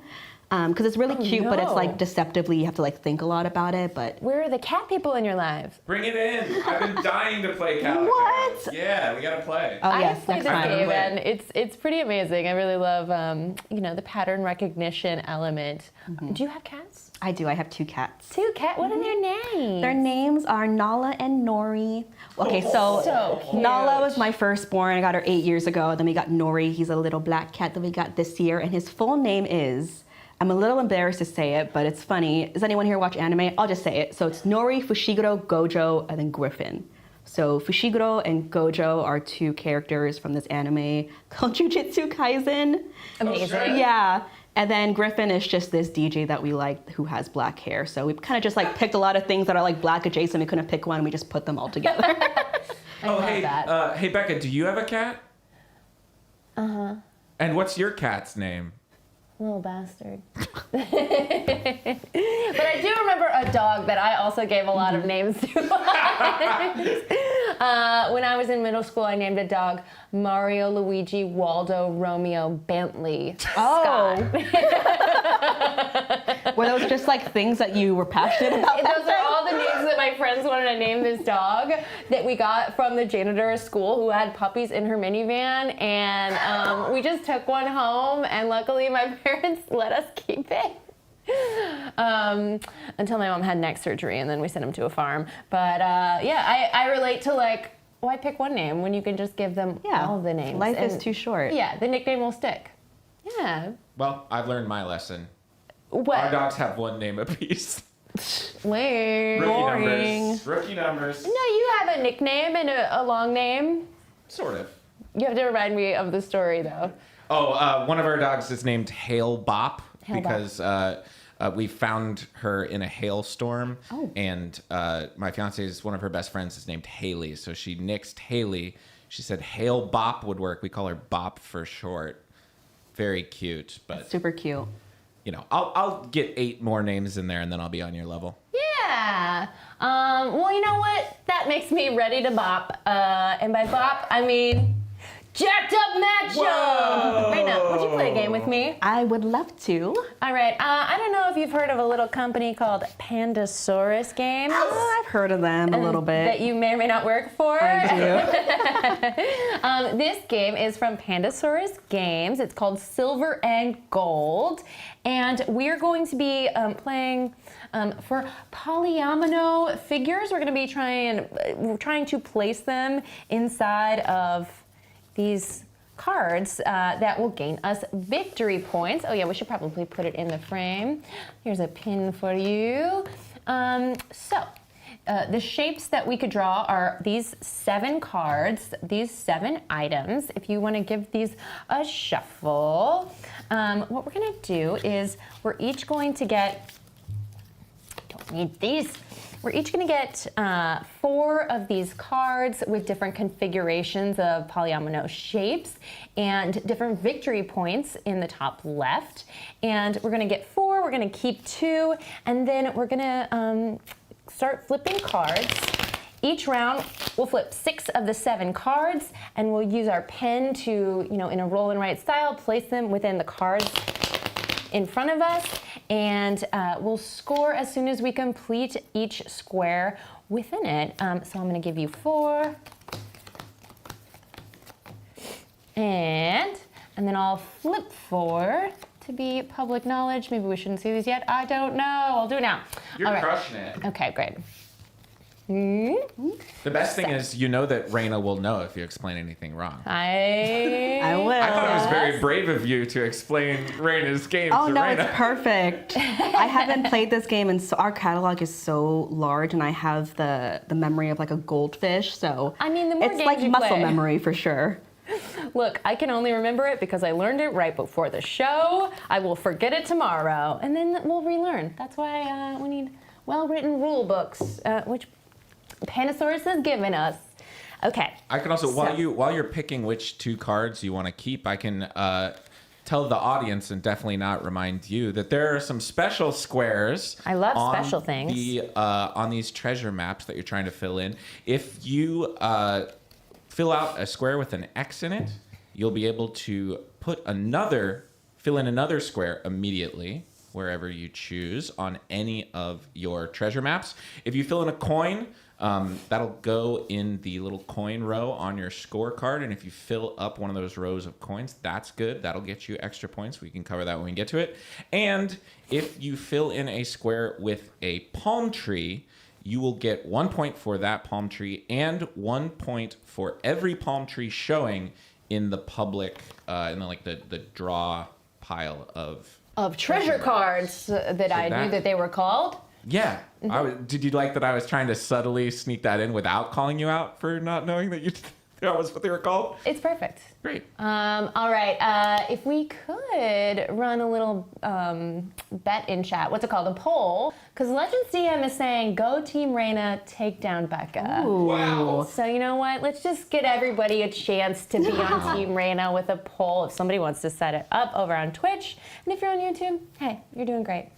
S2: Because it's really cute, but it's like deceptively, you have to like think a lot about it. But
S1: Where are the cat people in your life?
S3: Bring it in. I've been dying to play Calico.
S2: What?
S3: Yeah, we gotta play.
S2: oh
S1: I
S2: yes,
S1: played
S2: next
S1: this
S2: time.
S1: game and it's pretty amazing. I really love the pattern recognition element. Do you have cats?
S2: I do. I have 2 cats.
S1: 2 cats. What are their names?
S2: Their names are Nala and Nori. Okay, so
S1: cute.
S2: Nala was my firstborn. I got her 8 years ago. Then we got Nori. He's a little black cat that we got this year, and his full name is, I'm a little embarrassed to say it, but it's funny. Does anyone here watch anime? I'll just say it. So it's Nori, Fushiguro, Gojo, and then Griffin. So Fushiguro and Gojo are 2 characters from this anime called Jujutsu Kaisen.
S1: Amazing.
S2: Yeah. And then Griffin is just this DJ that we like who has black hair. So we kind of just like picked a lot of things that are like black adjacent. We couldn't pick one. We just put them all together.
S1: I love
S3: hey,
S1: that.
S3: hey Becca, do you have a cat? And what's your cat's name?
S1: Little bastard. But I do remember a dog that I also gave a lot of names to. When I was in middle school, I named a dog Mario, Luigi, Waldo, Romeo, Bentley, Scott.
S2: Were those just like things that you were passionate about?
S1: Those are all the names that my friends wanted to name this dog that we got from the janitor of school who had puppies in her minivan. And we just took one home, and luckily my parents let us keep it. Until my mom had neck surgery, and then we sent him to a farm. But I relate to like, why pick one name when you can just give them all the names?
S2: Life is too short.
S1: Yeah, the nickname will stick. Yeah.
S3: Well, I've learned my lesson.
S1: What?
S3: Our dogs have one name apiece.
S1: Lame.
S3: Rookie numbers.
S1: No, you have a nickname and a long name.
S3: Sort of.
S1: You have to remind me of the story, though.
S3: Oh, one of our dogs is named Hail Bop
S1: Hail Bop.
S3: because we found her in a hailstorm,
S1: Oh.
S3: and my fiance's one of her best friends is named Haley, so she nixed Haley. She said Hail Bop would work. We call her Bop for short. Very cute, but
S2: Super cute.
S3: you know, I'll get 8 more names in there, and then I'll be on your level.
S1: Yeah. Well, you know what? That makes me ready to bop. And by bop, I mean jacked up matchup. Raina, would you play a game with me?
S2: I would love to.
S1: All right. I don't know if you've heard of a little company called Pandasaurus Games.
S2: Oh, I've heard of them a little bit.
S1: That you may or may not work for.
S2: I do.
S1: This game is from Pandasaurus Games. It's called Silver and Gold. And we're going to be playing for polyomino figures. We're going to be trying to place them inside of these cards that will gain us victory points. Oh yeah, we should probably put it in the frame. Here's a pin for you. The shapes that we could draw are these 7 cards, these 7 items. If you want to give these a shuffle, what we're going to do is we're each going to get, don't need these, we're each gonna get 4 of these cards with different configurations of polyomino shapes and different victory points in the top left. And we're gonna get 4, we're gonna keep 2, and then we're gonna start flipping cards. Each round, we'll flip 6 of the 7 cards, and we'll use our pen to, in a roll and write style, place them within the cards in front of us, and we'll score as soon as we complete each square within it. So I'm gonna give you 4, and then I'll flip 4 to be public knowledge. Maybe we shouldn't see these yet. I don't know. I'll do it now.
S3: You're
S1: All right.
S3: crushing it.
S1: Okay, great.
S3: The best thing is, that Raina will know if you explain anything wrong.
S2: I will.
S3: I thought it was very brave of you to explain Raina's game
S2: Oh
S3: to
S2: no,
S3: Raina.
S2: it's perfect. I haven't played this game, and so our catalog is so large, and I have the memory of like a goldfish. So
S1: I mean, the more
S2: it's
S1: games
S2: like
S1: you
S2: muscle
S1: play.
S2: memory for sure.
S1: Look, I can only remember it because I learned it right before the show. I will forget it tomorrow, and then we'll relearn. That's why we need well-written rule books, which Panasaurus has given us. Okay.
S3: I can also, while you're picking which 2 cards you want to keep, I can tell the audience, and definitely not remind you, that there are some special squares.
S1: I love
S3: on
S1: special things.
S3: On these treasure maps that you're trying to fill in. If you fill out a square with an X in it, you'll be able to fill in another square immediately, wherever you choose on any of your treasure maps. If you fill in a coin, that'll go in the little coin row on your scorecard, and if you fill up one of those rows of coins, that's good. That'll get you extra points. We can cover that when we get to it. And if you fill in a square with a palm tree, you will get 1 point for that palm tree and 1 point for every palm tree showing in the public, the draw pile of
S1: treasure cards that I knew that they were called.
S3: Yeah. Did you like that I was trying to subtly sneak that in without calling you out for not knowing that that was what they were called?
S1: It's perfect.
S3: Great.
S1: All right. If we could run a little bet in chat. What's it called? A poll. Because Legends DM is saying, go Team Raina, take down Becca.
S2: Ooh.
S3: Wow.
S1: So you know what? Let's just get everybody a chance to be on Team Raina with a poll if somebody wants to set it up over on Twitch. And if you're on YouTube, hey, you're doing great.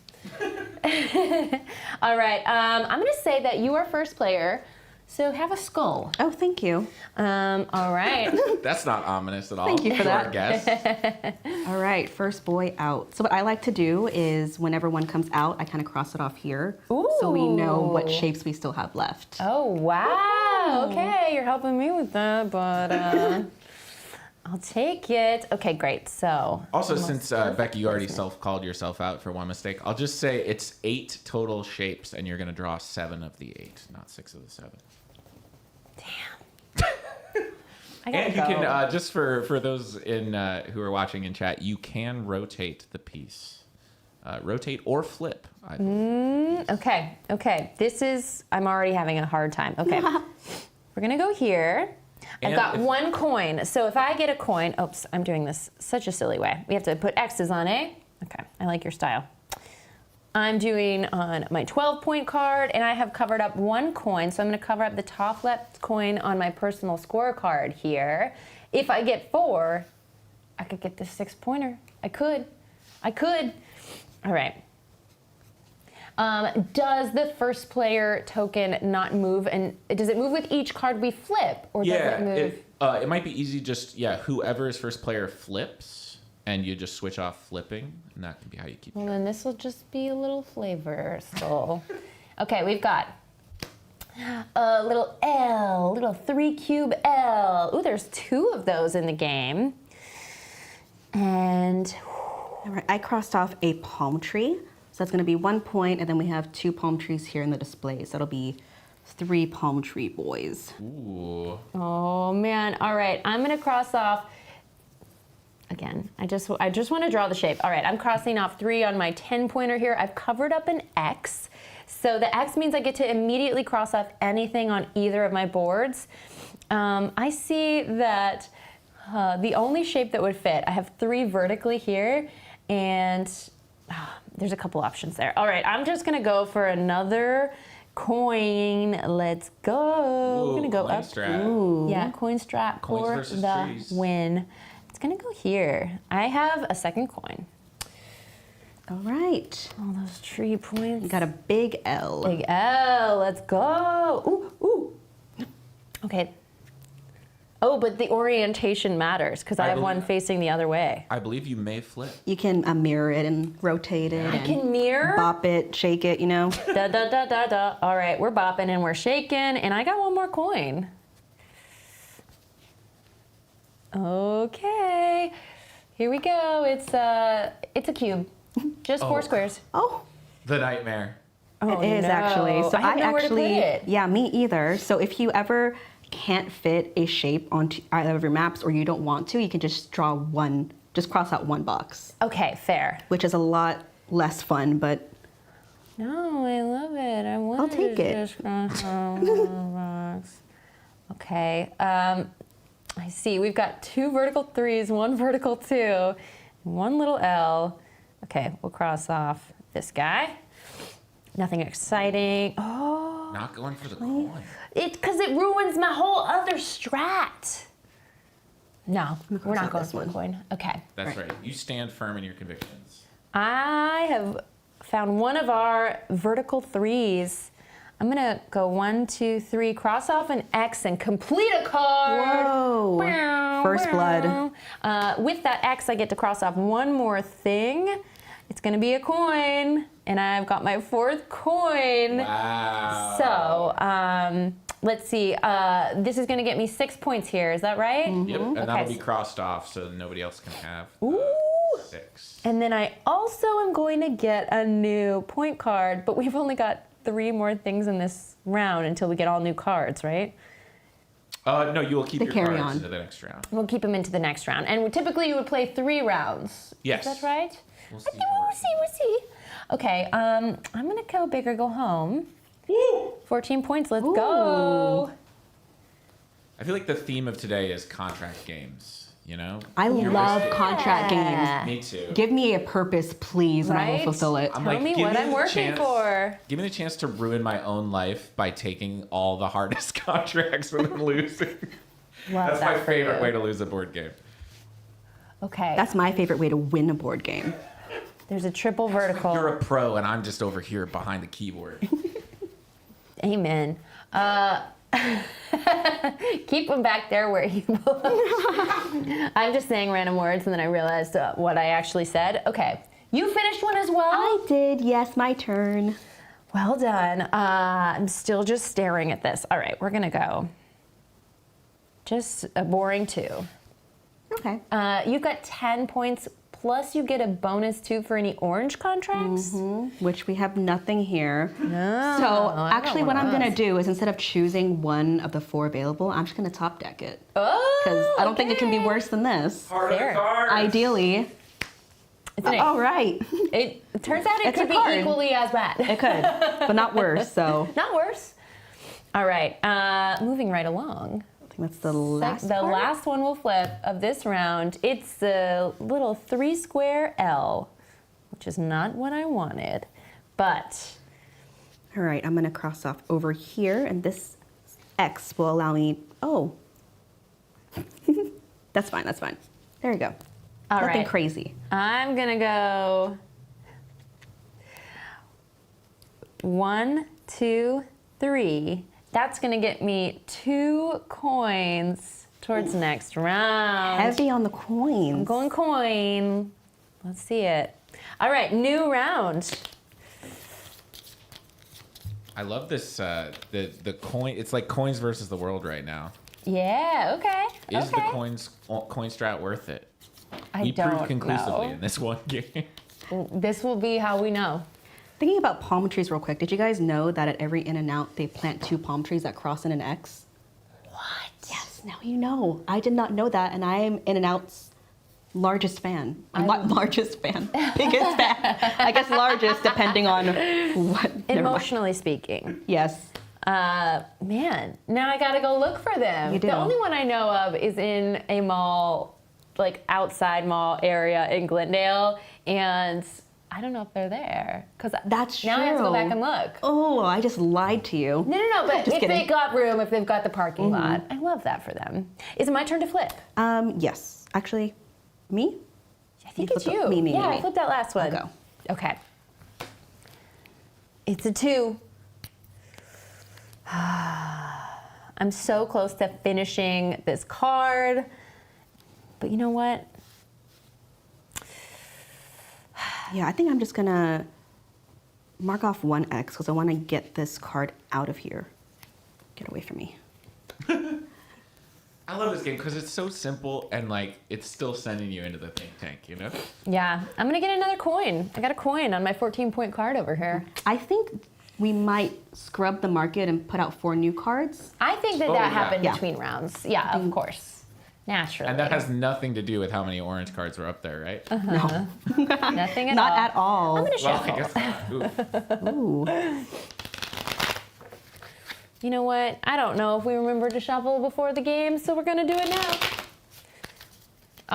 S1: All right. I'm going to say that you are first player. So have a skull.
S2: Oh, thank you.
S1: All right.
S3: That's not ominous at all.
S2: Thank you for that.
S3: I guess.
S2: All right, first boy out. So what I like to do is whenever one comes out, I kind of cross it off here. So we know what
S1: Ooh.
S2: shapes we still have left.
S1: Oh, wow. Okay, you're helping me with that, but I'll take it. Okay, great. So.
S3: Also, since Becca, you already self-called yourself out for one mistake, I'll just say it's 8 total shapes, and you're going to draw 7 of the 8, not 6 of the 7.
S1: Damn.
S3: And you can, just for those who are watching in chat, you can rotate the piece. Rotate or flip, I believe.
S1: Okay. I'm already having a hard time. Okay. We're going to go here. I've got 1 coin. So if I get a coin, oops, I'm doing this such a silly way. We have to put X's on A. Okay, I like your style. I'm doing on my 12-point card, and I have covered up 1 coin, so I'm going to cover up the top left coin on my personal scorecard here. If I get 4, I could get the 6-pointer. I could. All right. Does the first player token not move, and does it move with each card we flip, or does it move?
S3: It might be easy. Just whoever is first player flips, and you just switch off flipping, and that can be how you keep.
S1: Well, then this will just be a little flavor skull. Okay, we've got a little L, little 3-cube L. Ooh, there's 2 of those in the game. And
S2: All right, I crossed off a palm tree. So that's going to be 1 point, and then we have 2 palm trees here in the display. So that'll be 3 palm tree boys.
S3: Ooh.
S1: oh man, all right, I'm gonna cross off. Again, I just want to draw the shape. All right, I'm crossing off 3 on my 10-pointer here. I've covered up an X. So the X means I get to immediately cross off anything on either of my boards. I see that the only shape that would fit, I have 3 vertically here, and there's a couple options there. All right, I'm just gonna go for another coin. Let's go.
S3: Ooh,
S1: We're gonna go
S3: coin
S1: up.
S3: strap.
S1: Yeah, coin strap
S3: Coins
S1: for
S3: versus
S1: the
S3: trees.
S1: win. It's gonna go here. I have a second coin.
S2: All right.
S1: All those tree points.
S2: You got a big L.
S1: Big L. Let's go. Ooh, ooh. Okay. Oh, but the orientation matters because I have one facing the other way.
S3: I believe you may flip.
S2: You can mirror it and rotate it.
S1: I
S2: and
S1: can mirror.
S2: bop it, shake it, you know.
S1: Da da da da da. All right, we're bopping and we're shaking, and I got one more coin. Okay, here we go. It's a cube, just four squares.
S2: Oh,
S3: The nightmare.
S1: Oh,
S2: it is
S1: no.
S2: actually. So
S1: I have nowhere to put it.
S2: yeah, me either. So if you ever can't fit a shape onto either of your maps, or you don't want to, you can just draw one. Just cross out one box,
S1: Okay, fair.
S2: which is a lot less fun, but
S1: No, I love it. I want
S2: I'll take it.
S1: Just cross out one box. Okay. I see. We've got 2 vertical 3s, 1 vertical 2, and 1 little L. Okay, we'll cross off this guy. Nothing exciting. Oh,
S3: Not going for the coin.
S1: because it ruins my whole other strat. No, we're not going
S2: this
S1: for the coin. Okay.
S3: That's right. You stand firm in your convictions.
S1: I have found one of our vertical 3s. I'm gonna go 1, 2, 3, cross off an X and complete a card.
S2: Whoa.
S1: Bow,
S2: First
S1: bow.
S2: blood.
S1: With that X, I get to cross off one more thing. It's gonna be a coin, and I've got my 4th coin.
S3: Wow.
S1: So, let's see. This is gonna get me 6 points here. Is that right?
S3: Yep, and that'll
S1: Okay.
S3: be crossed off so nobody else can have
S1: Ooh.
S3: 6.
S1: And then I also am going to get a new point card, but we've only got 3 more things in this round until we get all new cards, right?
S3: No, you will keep
S2: They
S3: your
S2: carry
S3: cards
S2: on.
S3: into the next round.
S1: We'll keep them into the next round. And typically you would play 3 rounds.
S3: Yes.
S1: Is that right?
S3: We'll see.
S1: We'll see. Okay, I'm gonna go big or go home.
S3: Woo!
S1: 14 points, let's go.
S3: I feel like the theme of today is contract games. You know?
S2: I love
S3: risky.
S2: contract games.
S3: Me too.
S2: Give me a purpose, please, and I will
S1: Right?
S2: fulfill it.
S3: I'm
S1: Tell
S3: like,
S1: me
S3: give
S1: what
S3: me
S1: I'm
S3: the
S1: working
S3: chance-
S1: for.
S3: Give me the chance to ruin my own life by taking all the hardest contracts and then losing.
S1: Love
S3: That's
S1: that
S3: my
S1: for
S3: favorite
S1: you.
S3: way to lose a board game.
S1: Okay,
S2: That's my favorite way to win a board game.
S1: there's a triple vertical.
S3: You're a pro, and I'm just over here behind the keyboard.
S1: Amen. Keep them back there where you belong. I'm just saying random words, and then I realized what I actually said. Okay, you finished one as well?
S2: I did, yes, my turn.
S1: Well done. I'm still just staring at this. All right, we're gonna go. Just a boring 2.
S2: Okay.
S1: You've got 10 points, plus you get a bonus 2 for any orange contracts.
S2: Which we have nothing here.
S1: No,
S2: So
S1: I got
S2: actually
S1: one
S2: what
S1: of
S2: I'm gonna
S1: those.
S2: do is instead of choosing one of the 4 available, I'm just gonna top deck it.
S1: Oh,
S2: Because I don't think it can be
S1: okay.
S2: worse than this.
S3: Heart of
S1: Fair.
S3: the cards.
S2: Ideally.
S1: It's an 8.
S2: All right.
S1: It turns out it
S2: It's a
S1: could be
S2: card.
S1: equally as bad.
S2: It could, but not worse. So
S1: Not worse. All right, moving right along.
S2: I think that's the last
S1: The
S2: part.
S1: last one we'll flip of this round. It's the little 3 square L, which is not what I wanted, but
S2: All right, I'm gonna cross off over here, and this X will allow me, oh. That's fine, that's fine. There you go.
S1: all
S2: Nothing
S1: right.
S2: crazy.
S1: I'm gonna go 1, 2, 3. That's gonna get me 2 coins towards next round.
S2: Heavy on the coins.
S1: I'm going coin. Let's see it. All right, new round.
S3: I love this. The coin. It's like coins versus the world right now.
S1: Yeah. Okay.
S3: Is
S1: okay.
S3: the coin strat worth it?
S1: I
S3: He
S1: don't
S3: proved conclusively
S1: know.
S3: in this one game.
S1: This will be how we know.
S2: Thinking about palm trees real quick, did you guys know that at every in and out they plant 2 palm trees that cross in an X?
S1: What?
S2: Yes, now you know. I did not know that, and I am In and Out's largest fan. Largest fan. Biggest fan. I guess largest, depending on what. never mind.
S1: Emotionally speaking.
S2: Yes.
S1: Man, now I gotta go look for them.
S2: You do.
S1: The only one I know of is in a mall, like outside mall area in Glendale, and I don't know if they're there. Because
S2: That's
S1: now I have to go
S2: true.
S1: back and look.
S2: Oh, I just lied to you.
S1: No, but
S2: Just
S1: if
S2: kidding.
S1: they got room, if they've got the parking lot, I love that for them. Is it my turn to flip?
S2: Yes. Actually, me?
S1: I think
S2: You
S1: it's
S2: flip
S1: you.
S2: the- me.
S1: I flipped that last one.
S2: I'll go.
S1: Okay. It's a 2. I'm so close to finishing this card. But you know what?
S2: Yeah, I think I'm just gonna mark off 1 X because I want to get this card out of here. Get away from me.
S3: I love this game because it's so simple and like it's still sending you into the think tank, you know?
S1: Yeah, I'm gonna get another coin. I got a coin on my 14-point card over here.
S2: I think we might scrub the market and put out 4 new cards.
S1: I think that
S3: Oh,
S1: that
S3: yeah.
S1: happened
S2: Yeah.
S1: between rounds. Yeah, of course. Naturally.
S3: And that has nothing to do with how many orange cards were up there, right?
S2: No,
S1: nothing at
S2: not
S1: all.
S2: at all.
S1: I'm gonna
S3: Well,
S1: shuffle.
S3: I guess not. Ooh.
S2: Ooh.
S1: You know what? I don't know if we remember to shuffle before the game, so we're gonna do it now.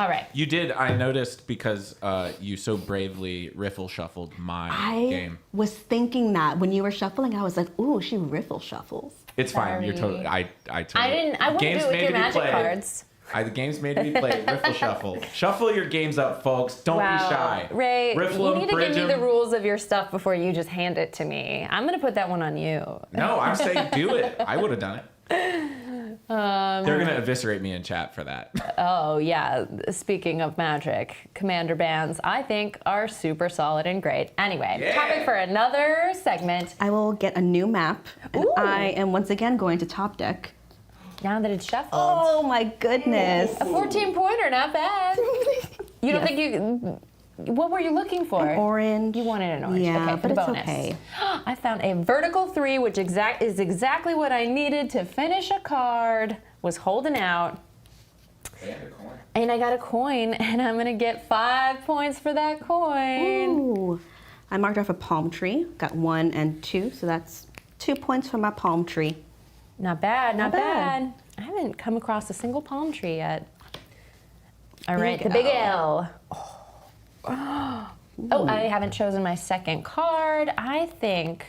S1: All right.
S3: You did, I noticed, because you so bravely riffle shuffled my
S2: I
S3: game.
S2: was thinking that when you were shuffling, I was like, "Ooh, she riffle shuffles."
S3: It's fine. You're
S1: Sorry.
S3: totally. I totally.
S1: I didn't. I wouldn't
S3: Games
S1: do it with
S3: made
S1: your
S3: to be
S1: magic
S3: played.
S1: cards.
S3: The game's made to be played. Riffle shuffle. Shuffle your games up, folks. Don't be shy.
S1: Ray,
S3: Riffle
S1: you
S3: 'em,
S1: need to
S3: bridge
S1: give me the
S3: 'em.
S1: rules of your stuff before you just hand it to me. I'm gonna put that one on you.
S3: No, I'm saying do it. I would have done it. They're gonna eviscerate me in chat for that.
S1: Oh yeah. Speaking of magic, commander bands I think are super solid and great. Anyway,
S3: Yeah.
S1: topic for another segment.
S2: I will get a new map, and
S1: Ooh.
S2: I am once again going to top deck.
S1: Now that it's shuffled.
S2: Oh my goodness!
S1: A 14-pointer, not bad. You don't
S2: Yes.
S1: think you... What were you looking for?
S2: Orange.
S1: You wanted an orange.
S2: Yeah,
S1: okay, for
S2: but
S1: the
S2: it's
S1: bonus.
S2: okay.
S1: I found a vertical 3, which is exactly what I needed to finish a card. Was holding out. And I got a coin, and I'm gonna get 5 points for that coin.
S2: Ooh. I marked off a palm tree. Got 1 and 2, so that's 2 points for my palm tree.
S1: Not bad, not
S2: Not bad.
S1: bad. I haven't come across a single palm tree yet. All right,
S2: Big
S1: the big
S2: L.
S1: L. Oh, I haven't chosen my second card. I think,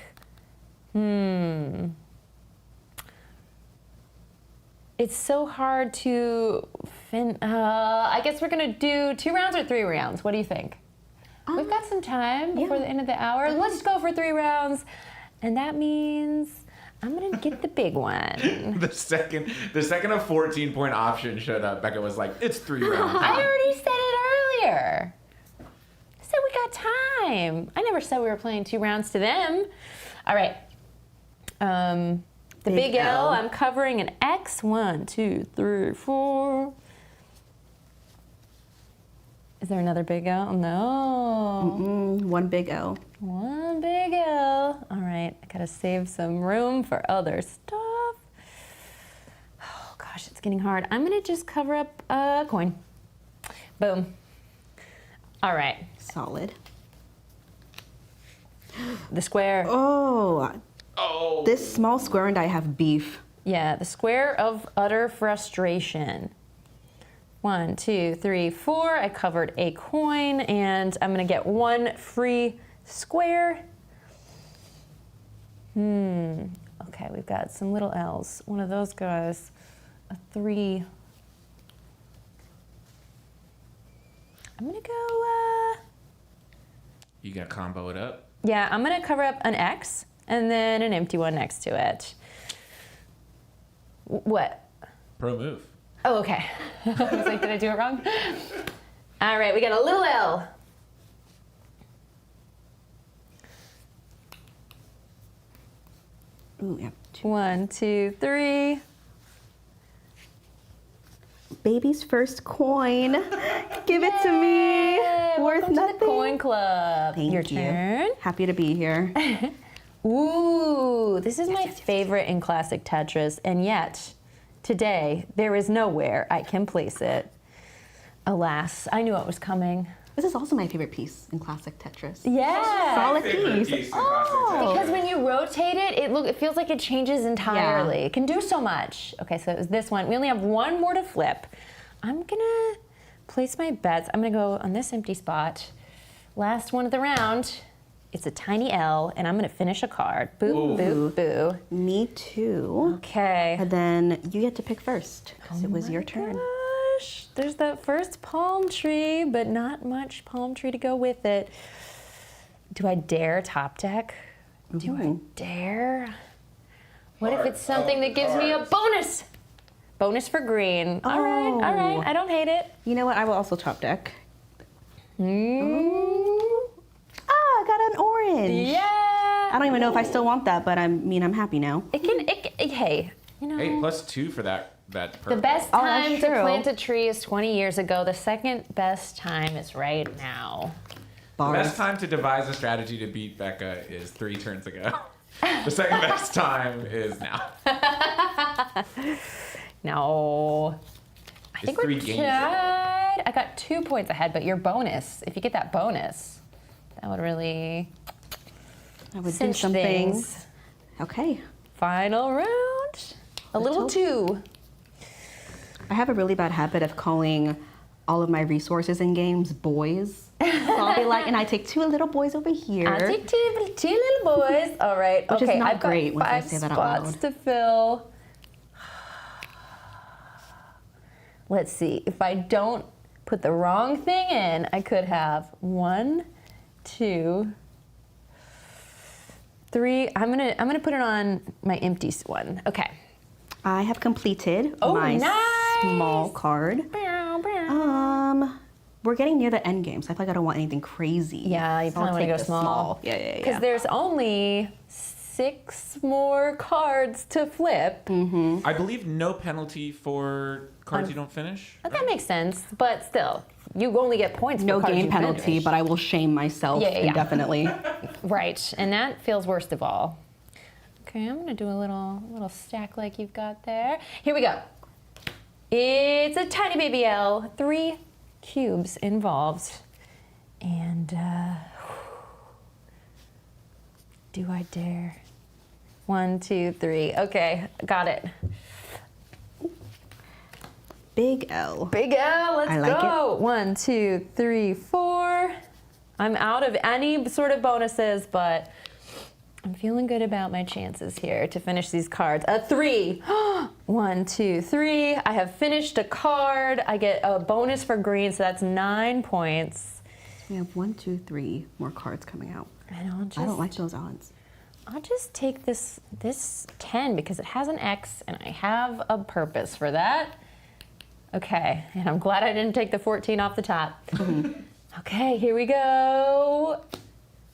S1: it's so hard to I guess we're gonna do 2 rounds or 3 rounds. What do you think? We've got some time before the end of the hour. Let's go for 3 rounds. And that means I'm gonna get the big one.
S3: The second a 14-point option showed up, Becca was like, "It's 3 rounds."
S1: I already said it earlier. I said we got time. I never said we were playing 2 rounds to them. All right. The
S2: Big
S1: big L,
S2: L.
S1: I'm covering an X. 1, 2, 3, 4. Is there another big L? No.
S2: 1 big L.
S1: 1 big L. All right, I gotta save some room for other stuff. Oh gosh, it's getting hard. I'm gonna just cover up a coin. Boom. All right,
S2: Solid.
S1: the square.
S2: Oh,
S3: Oh.
S2: this small square and I have beef.
S1: Yeah, the square of utter frustration. 1, 2, 3, 4. I covered a coin, and I'm gonna get 1 free square. Okay, we've got some little L's. One of those guys. A 3. I'm gonna go,
S3: You gotta combo it up.
S1: yeah, I'm gonna cover up an X and then an empty one next to it. What?
S3: Pro move.
S1: Oh, okay. I was like, did I do it wrong? All right, we got a little L.
S2: Ooh, yeah.
S1: 1, 2, 3.
S2: Baby's first coin. Give it to me.
S1: Yay!
S2: Worth
S1: Welcome
S2: nothing.
S1: to the coin club.
S2: Thank
S1: Your
S2: you.
S1: turn.
S2: Happy to be here.
S1: Ooh, this is my favorite in classic Tetris, and yet today there is nowhere I can place it. Alas, I knew it was coming.
S2: This is also my favorite piece in classic Tetris.
S1: Yeah.
S2: Solid piece.
S1: Because when you rotate it, it feels like it changes entirely.
S2: Yeah.
S1: It can do so much. Okay, so it was this one. We only have 1 more to flip. I'm gonna place my bets. I'm gonna go on this empty spot. last one of the round. It's a tiny L, and I'm gonna finish a card. Boo, boo, boo.
S2: Me too.
S1: Okay.
S2: And then you get to pick first, because it was your turn.
S1: Gosh, there's that first palm tree, but not much palm tree to go with it. Do I dare top deck? Do I dare? What if it's something that gives me a bonus? Bonus for green. All right. I don't hate it.
S2: You know what? I will also top deck.
S1: Mm.
S2: I got an orange.
S1: Yeah.
S2: I don't even know if I still want that, but I'm happy now.
S1: Hey, you know.
S3: Hey, +2 for that purple.
S1: The best
S2: Oh, that's
S1: time to
S2: true.
S1: plant a tree is 20 years ago. The second best time is right now.
S3: The
S2: Bars.
S3: best time to devise a strategy to beat Becca is 3 turns ago. The second best time is now.
S1: No. I think we're
S3: 3 games.
S1: tied. I got 2 points ahead, but your bonus, if you get that bonus, that would really
S2: I would do
S1: cinch
S2: something.
S1: things.
S2: Okay.
S1: Final round. A little
S2: hope.
S1: 2.
S2: I have a really bad habit of calling all of my resources in games boys. So I'll be like, and I take 2 little boys over here.
S1: I'll take two little boys. All right.
S2: Which is
S1: okay,
S2: not
S1: I've got
S2: great once I
S1: 5
S2: say that out
S1: spots
S2: loud.
S1: to fill. Let's see. If I don't put the wrong thing in, I could have 1, 2, 3. I'm gonna put it on my empty one. Okay.
S2: I have completed my
S1: nice.
S2: small card. We're getting near the end game, so I feel like I don't want anything crazy.
S1: Yeah, you
S2: So I'll
S1: probably want to
S2: take
S1: go
S2: the
S1: small.
S2: Yeah.
S1: Because there's only 6 more cards to flip.
S3: I believe no penalty for cards you don't finish.
S1: But that makes sense. But still, you only get points for
S2: No
S1: cards
S2: game
S1: you
S2: penalty,
S1: finish.
S2: but I will shame myself
S1: Yeah.
S2: indefinitely.
S1: Right, and that feels worst of all. Okay, I'm gonna do a little stack like you've got there. Here we go. It's a tiny baby L, 3 cubes involved. And do I dare? 1, 2, 3. Okay, got it.
S2: Big L.
S1: Big L, let's
S2: I like
S1: go. 1, 2, 3, 4. I'm out of any sort of bonuses, but I'm feeling good about my chances here to finish these cards. A 3. 1, 2, 3. I have finished a card. I get a bonus for green, so that's 9 points.
S2: We have 1, 2, 3 more cards coming out.
S1: And
S2: I don't like those odds.
S1: I'll just take this 10 because it has an X, and I have a purpose for that. Okay, and I'm glad I didn't take the 14 off the top. Okay, here we go.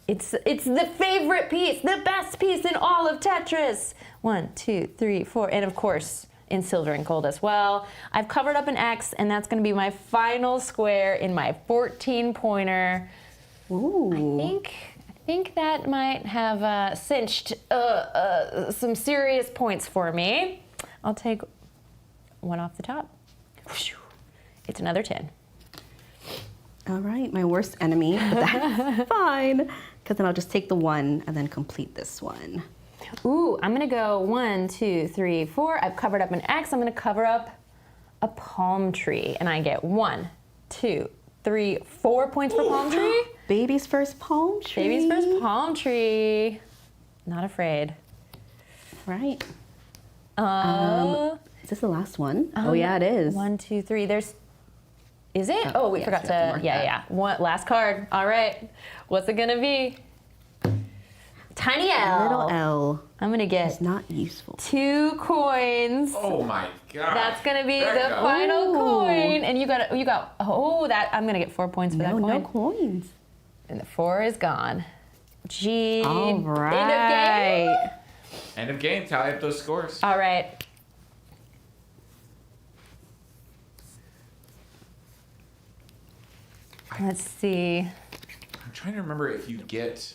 S1: It's the favorite piece, the best piece in all of Tetris. 1, 2, 3, 4, and of course in silver and gold as well. I've covered up an X, and that's going to be my final square in my 14-pointer.
S2: Ooh.
S1: I think that might have cinched some serious points for me. I'll take 1 off the top. It's another 10.
S2: All right, my worst enemy, but that's fine. Because then I'll just take the 1 and then complete this one.
S1: Ooh, I'm gonna go 1, 2, 3, 4. I've covered up an X. I'm gonna cover up a palm tree, and I get 1, 2, 3, 4 points for palm tree.
S2: Baby's first palm tree.
S1: Baby's first palm tree. Not afraid.
S2: Right.
S1: Uh,
S2: Is this the last one? Oh yeah, it is.
S1: 1, 2, 3. Is it?
S2: Oh,
S1: Oh, we
S2: yes,
S1: forgot
S2: we have to
S1: to.
S2: mark
S1: Yeah,
S2: that.
S1: yeah. Last card. All right. What's it gonna be? Tiny L.
S2: Little L
S1: I'm gonna get
S2: is not useful.
S1: 2 coins.
S3: Oh my god.
S1: That's gonna be the
S3: Becca.
S1: final
S2: Ooh.
S1: coin, and you got. Oh, that I'm gonna get 4 points for that coin.
S2: No coins.
S1: And the 4 is gone. Gee.
S2: All right.
S1: End of game.
S3: End of game. Tally up those scores.
S1: All right. Let's see.
S3: I'm trying to remember if you get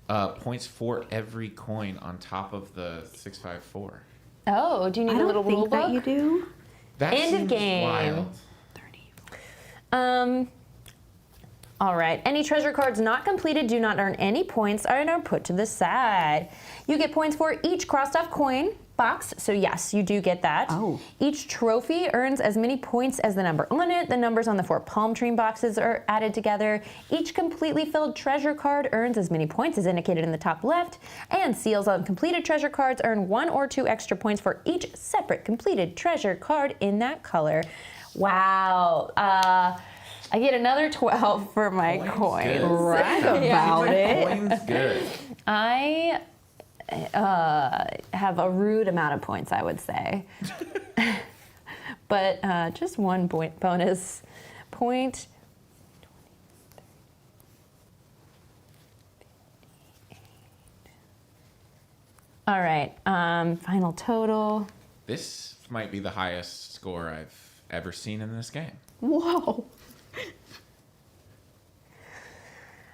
S3: points for every coin on top of the 654.
S1: Oh, do you need
S2: I
S1: a
S2: don't
S1: little rule
S2: think that
S1: book?
S2: you do.
S3: That
S1: End of
S3: seems
S1: game.
S3: wild.
S2: 30.
S1: All right. Any treasure cards not completed do not earn any points and are put to the side. You get points for each crossed off coin, box, so yes, you do get that.
S2: Oh.
S1: Each trophy earns as many points as the number on it. The numbers on the 4 palm tree boxes are added together. Each completely filled treasure card earns as many points as indicated in the top left, and seals on completed treasure cards earn 1 or 2 extra points for each separate completed treasure card in that color. Wow. I get another 12 for my coins.
S3: Good.
S2: Right about it.
S3: Coins good.
S1: I have a rude amount of points, I would say. But just 1 point bonus point. All right, final total.
S3: This might be the highest score I've ever seen in this game.
S2: Whoa.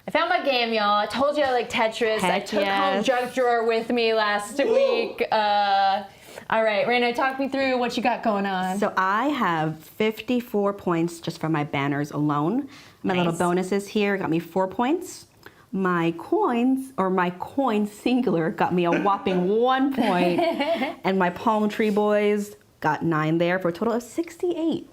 S1: I found my game, y'all. I told you I like Tetris. I
S2: Heck
S1: took home
S2: yes.
S1: Junk Drawer with me last week. All right, Raina, talk me through what you got going on.
S2: So I have 54 points just from my banners alone. My little
S1: Nice.
S2: bonuses here got me 4 points. My coin singular got me a whopping 1 point. And my palm tree boys got 9 there for a total of 68.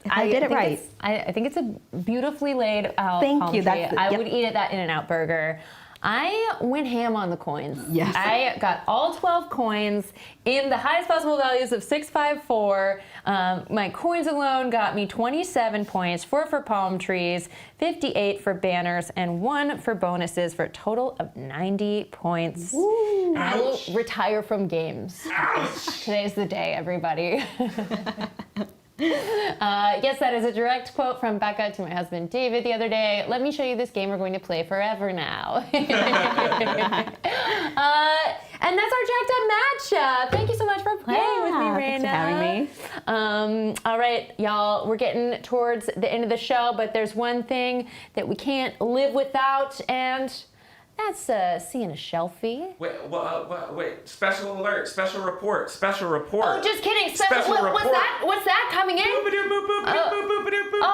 S2: I did it
S1: think
S2: right.
S1: I think it's a beautifully laid out
S2: Thank
S1: palm
S2: you,
S1: tree.
S2: that's the-
S1: I
S2: yep.
S1: would eat at that In-N-Out burger. I went ham on the coins.
S2: Yes.
S1: I got all 12 coins in the highest possible values of 654. My coins alone got me 27 points, 4 for palm trees, 58 for banners, and 1 for bonuses for a total of 90 points.
S2: Ooh.
S1: And I will retire from games. Today's the day, everybody. Yes, that is a direct quote from Becca to my husband David the other day. Let me show you this game we're going to play forever now. And that's our Jacked Up matchup. Thank you so much for playing with me, Raina.
S2: Thanks for having me.
S1: All right, y'all, we're getting towards the end of the show, but there's one thing that we can't live without, and that's seeing a shelfie.
S3: Wait. Special alert. Special report. Special report.
S1: Oh, just kidding.
S3: Special report.
S1: What's that coming in?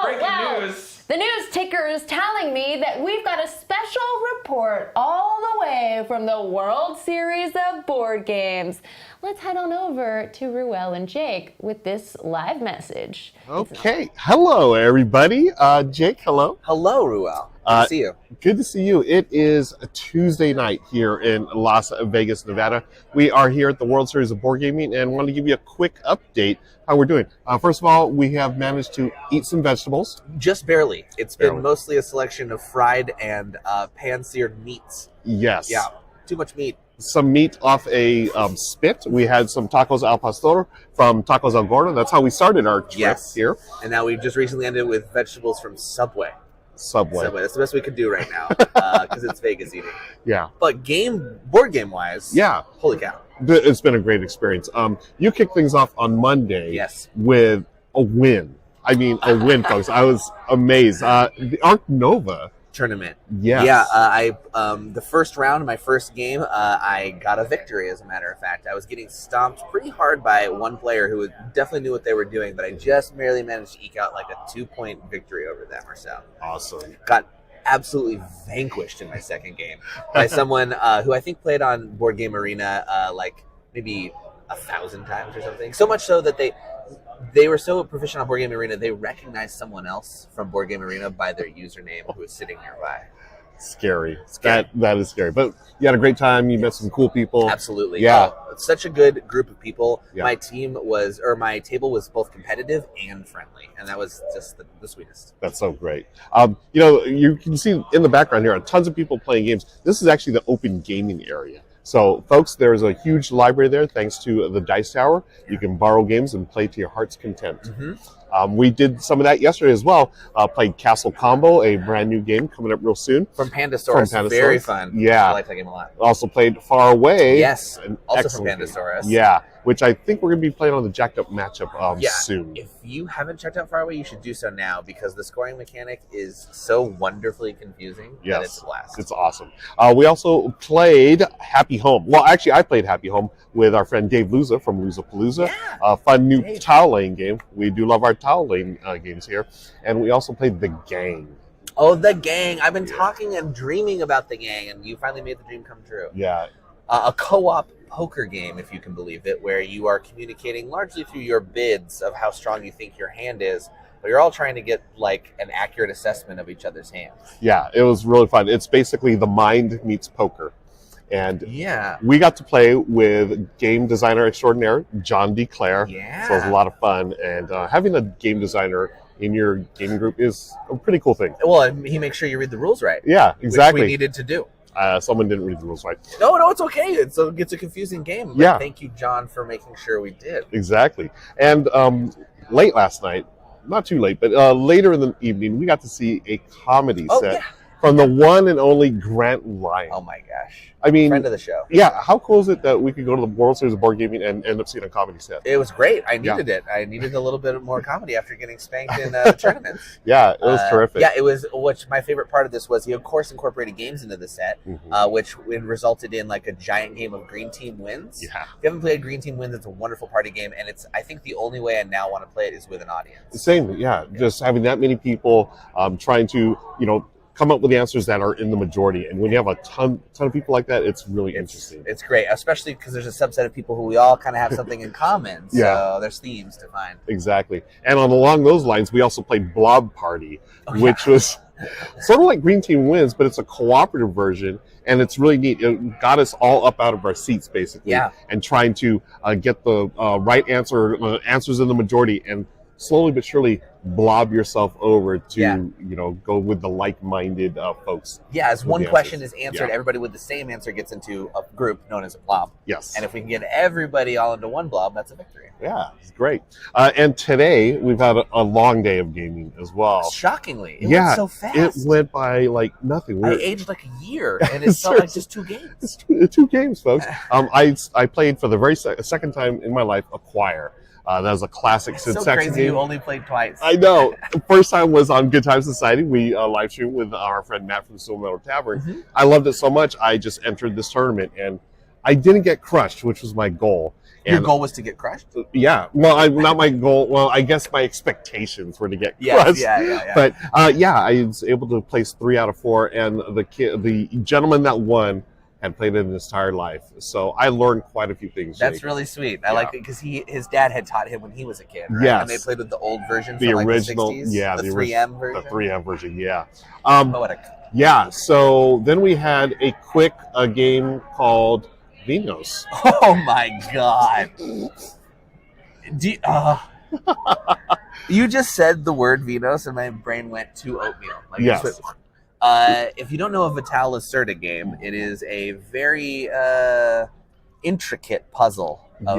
S3: Breaking
S1: wow.
S3: news.
S1: The news ticker is telling me that we've got a special report all the way from the World Series of Board Games. Let's head on over to Ruel and Jake with this live message.
S5: Okay. Hello, everybody. Jake, hello.
S6: Hello, Ruel. Good to see you.
S5: Good to see you. It is a Tuesday night here in Las Vegas, Nevada. We are here at the World Series of Board Gaming and want to give you a quick update how we're doing. First of all, we have managed to eat some vegetables.
S6: Just barely. It's
S5: Barely.
S6: been mostly a selection of fried and pan-seared meats.
S5: Yes.
S6: Yeah, too much meat.
S5: Some meat off a spit. We had some tacos al pastor from Tacos Al Gordo. That's how we started our trip
S6: Yes.
S5: here.
S6: And now we just recently ended with vegetables from Subway.
S5: Subway.
S6: That's the best we could do right now because it's Vegas eating.
S5: Yeah.
S6: But board game wise,
S5: Yeah.
S6: holy cow.
S5: It's been a great experience. You kicked things off on Monday
S6: Yes.
S5: with a win. I mean, a win, folks. I was amazed. The Arc Nova.
S6: Tournament.
S5: Yes.
S6: Yeah, the first round of my first game, I got a victory, as a matter of fact. I was getting stomped pretty hard by one player who definitely knew what they were doing, but I just barely managed to eke out like a 2-point victory over them or so.
S5: Awesome.
S6: Got absolutely vanquished in my second game by someone who I think played on Board Game Arena like maybe 1,000 times or something. So much so that they were so proficient on Board Game Arena, they recognized someone else from Board Game Arena by their username who was sitting nearby.
S5: Scary. That is scary. But you had a great time. You met some cool people.
S6: Absolutely.
S5: Yeah.
S6: It's such a good group of people.
S5: Yeah.
S6: My table was both competitive and friendly, and that was just the sweetest.
S5: That's so great. You can see in the background here tons of people playing games. This is actually the open gaming area. So, folks, there's a huge library there thanks to the Dice Tower. You can borrow games and play to your heart's content.
S6: Mm-hmm.
S5: We did some of that yesterday as well. Played Castle Combo, a brand new game coming up real soon.
S6: From Pandasaurus.
S5: From Pandasaurus.
S6: Very fun.
S5: Yeah.
S6: I like that game a lot.
S5: Also played Far Away.
S6: Yes.
S5: an
S6: Also from
S5: excellent game.
S6: Pandasaurus.
S5: Yeah, which I think we're going to be playing on the Jacked Up matchup
S6: Yeah.
S5: soon.
S6: If you haven't checked out Far Away, you should do so now because the scoring mechanic is so wonderfully confusing that
S5: Yes.
S6: it's a blast.
S5: It's awesome. We also played Happy Home. Well, actually, I played Happy Home with our friend Dave Luza from Loozapalooza.
S6: Yeah.
S5: A fun new
S6: Dave.
S5: tile laying game. We do love our tile laying games here. And we also played The Gang.
S6: Oh, The Gang. I've been talking and dreaming about The Gang, and you finally made the dream come true.
S5: Yeah.
S6: a co-op poker game, if you can believe it, where you are communicating largely through your bids of how strong you think your hand is, but you're all trying to get like an accurate assessment of each other's hands.
S5: Yeah, it was really fun. It's basically the mind meets poker. And
S6: Yeah.
S5: we got to play with game designer extraordinaire, John DeClaire.
S6: Yeah.
S5: So it was a lot of fun. And having a game designer in your gaming group is a pretty cool thing.
S6: Well, and he makes sure you read the rules right.
S5: Yeah, exactly.
S6: Which we needed to do.
S5: Someone didn't read the rules right.
S6: No, it's okay. It's a confusing game. But
S5: Yeah.
S6: Thank you, John, for making sure we did.
S5: Exactly. And late last night, not too late, but later in the evening, we got to see a comedy set from the one and only Grant Lyon.
S6: Oh my gosh.
S5: I mean,
S6: Friend of the show.
S5: Yeah, how cool is it that we could go to the World Series of Board Gaming and end up seeing a comedy set?
S6: It was great. I needed it. I needed a little bit more comedy after getting spanked in tournaments.
S5: Yeah, it was terrific.
S6: Yeah, it was. Which my favorite part of this was he of course incorporated games into the set, which resulted in like a giant game of Green Team Wins.
S5: Yeah.
S6: If you haven't played Green Team Wins, it's a wonderful party game, and it's I think the only way I now want to play it is with an audience.
S5: Same, yeah. Just having that many people trying to, come up with the answers that are in the majority. And when you have a ton of people like that, it's really interesting.
S6: It's great, especially because there's a subset of people who we all kind of have something in common. So
S5: Yeah.
S6: there's themes to find.
S5: Exactly. And along those lines, we also played Blob Party, which was sort of like Green Team Wins, but it's a cooperative version. And it's really neat. It got us all up out of our seats, basically, and trying to get the right answers in the majority, and slowly but surely blob yourself over to, go with the like-minded folks.
S6: Yeah, as one question is answered,
S5: Yeah.
S6: everybody with the same answer gets into a group known as a blob.
S5: Yes.
S6: And if we can get everybody all into one blob, that's a victory.
S5: Yeah, it's great. And today, we've had a long day of gaming as well.
S6: Shockingly. It went so fast.
S5: It went by like nothing.
S6: I aged like a year, and it felt like just 2 games.
S5: It's two games, folks. I played for the very second time in my life Acquire. That was a classic
S6: It's
S5: Sid
S6: so
S5: Saxon
S6: crazy
S5: game.
S6: you only played twice.
S5: I know. The first time was on Good Time Society. We live streamed with our friend Matt from the Silver Meadow Tavern. I loved it so much, I just entered this tournament, and I didn't get crushed, which was my goal.
S6: Your goal was to get crushed?
S5: Yeah. Well, not my goal. Well, I guess my expectations were to get crushed.
S6: Yeah.
S5: But I was able to place 3 out of 4, and the gentleman that won had played it his entire life. So I learned quite a few things.
S6: That's
S5: Jake.
S6: really sweet. I like it because his dad had taught him when he was a kid, right?
S5: Yes.
S6: And they played with the old version
S5: The
S6: from
S5: original,
S6: like the 60s?
S5: yeah,
S6: The
S5: the
S6: 3M version?
S5: The 3M version, yeah.
S6: Poetic.
S5: Yeah, so then we had a quick game called Vinos.
S6: Oh my god. You just said the word Vinos and my brain went to oatmeal. Like
S5: Yes.
S6: just went, if you don't know a Vital Lacerda game, it is a very intricate puzzle of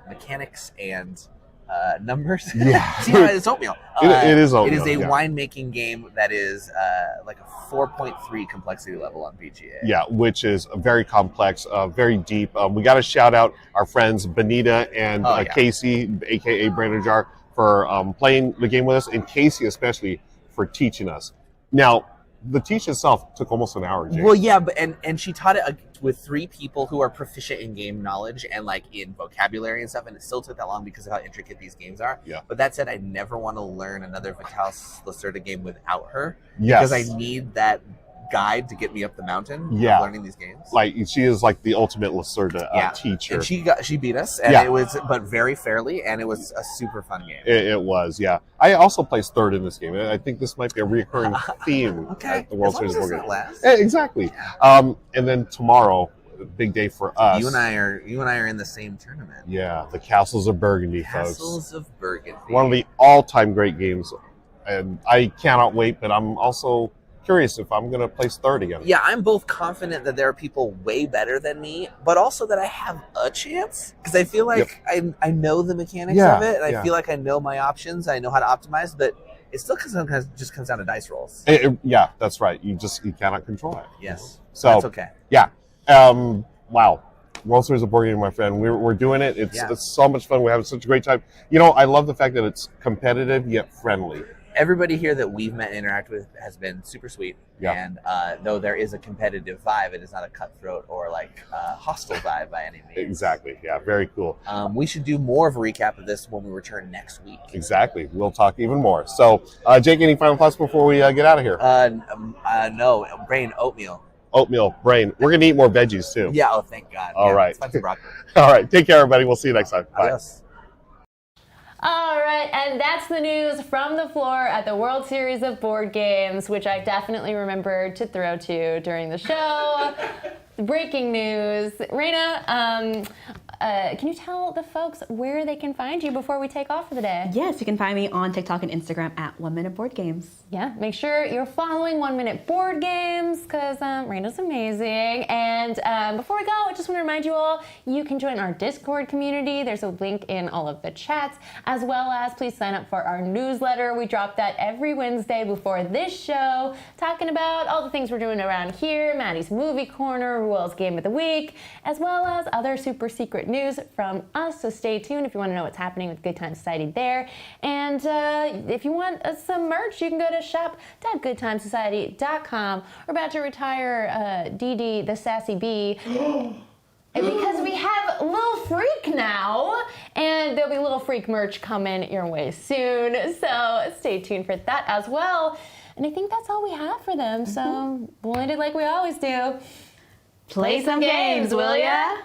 S6: mechanics and numbers.
S5: Yeah.
S6: See, it's oatmeal.
S5: It is oatmeal.
S6: It is a
S5: yeah.
S6: winemaking game that is like a 4.3 complexity level on PGA.
S5: Yeah, which is very complex, very deep. We got to shout out our friends Benita and Casey, aka Brandon Jar, for playing the game with us, and Casey especially for teaching us. Now, the teach itself took almost an hour, Jake.
S6: Well, yeah, but and she taught it with 3 people who are proficient in game knowledge and like in vocabulary and stuff, and it still took that long because of how intricate these games are.
S5: Yeah.
S6: But that said, I never want to learn another Vital Lacerda game without her.
S5: Yes.
S6: Because I need that guide to get me up the mountain of learning these games.
S5: Like, she is like the ultimate Lacerda teacher.
S6: And she beat us, and it was, but very fairly, and it was a super fun game.
S5: It was, yeah. I also placed 3rd in this game. I think this might be a recurring theme at the World Series of Board Games. Exactly. And then tomorrow, big day for us.
S6: You and I are in the same tournament.
S5: Yeah, the Castles of Burgundy, folks.
S6: Castles of Burgundy.
S5: One of the all-time great games, and I cannot wait. But I'm also curious if I'm going to place 3rd again.
S6: Yeah, I'm both confident that there are people way better than me, but also that I have a chance because I feel like I know the mechanics of it, and I feel like I know my options. I know how to optimize, but it still just comes down to dice rolls.
S5: Yeah, that's right. You cannot control it.
S6: Yes,
S5: so
S6: that's okay.
S5: Yeah. Wow. World Series of Board Gaming, my friend. We're doing it. It's so much fun. We're having such a great time. I love the fact that it's competitive yet friendly.
S6: Everybody here that we've met and interacted with has been super sweet.
S5: Yeah.
S6: And though there is a competitive vibe, it is not a cutthroat or like hostile vibe by any means.
S5: Exactly. Yeah. Very cool.
S6: We should do more of a recap of this when we return next week.
S5: Exactly. We'll talk even more. So, Jake, any final thoughts before we get out of here?
S6: No, brain oatmeal.
S5: oatmeal, brain. We're going to eat more veggies, too.
S6: Yeah, oh, thank God.
S5: All
S6: yeah,
S5: right.
S6: let's find some broccoli.
S5: All right. Take care, everybody. We'll see you next time. Bye.
S6: Adios.
S1: All right, and that's the news from the floor at the World Series of Board Games, which I definitely remembered to throw to during the show. Breaking news. Raina, can you tell the folks where they can find you before we take off for the day?
S2: Yes, you can find me on TikTok and Instagram at 1minuteboardgames.
S1: Yeah, make sure you're following 1 Minute Board Games because Raina's amazing. And before we go, I just want to remind you all, you can join our Discord community. There's a link in all of the chats, as well as please sign up for our newsletter. We drop that every Wednesday before this show, talking about all the things we're doing around here, Maddie's Movie Corner, Ruel's Game of the Week, as well as other super secret news from us. So stay tuned if you want to know what's happening with Good Time Society there. And if you want some merch, you can go to shop.goodtimesociety.com. We're about to retire Dee Dee the Sassy Bee. Because we have Lil Freak now, and there'll be Lil Freak merch coming your way soon. So stay tuned for that as well. And I think that's all we have for them. So we'll end it like we always do.
S2: Play some games, will ya?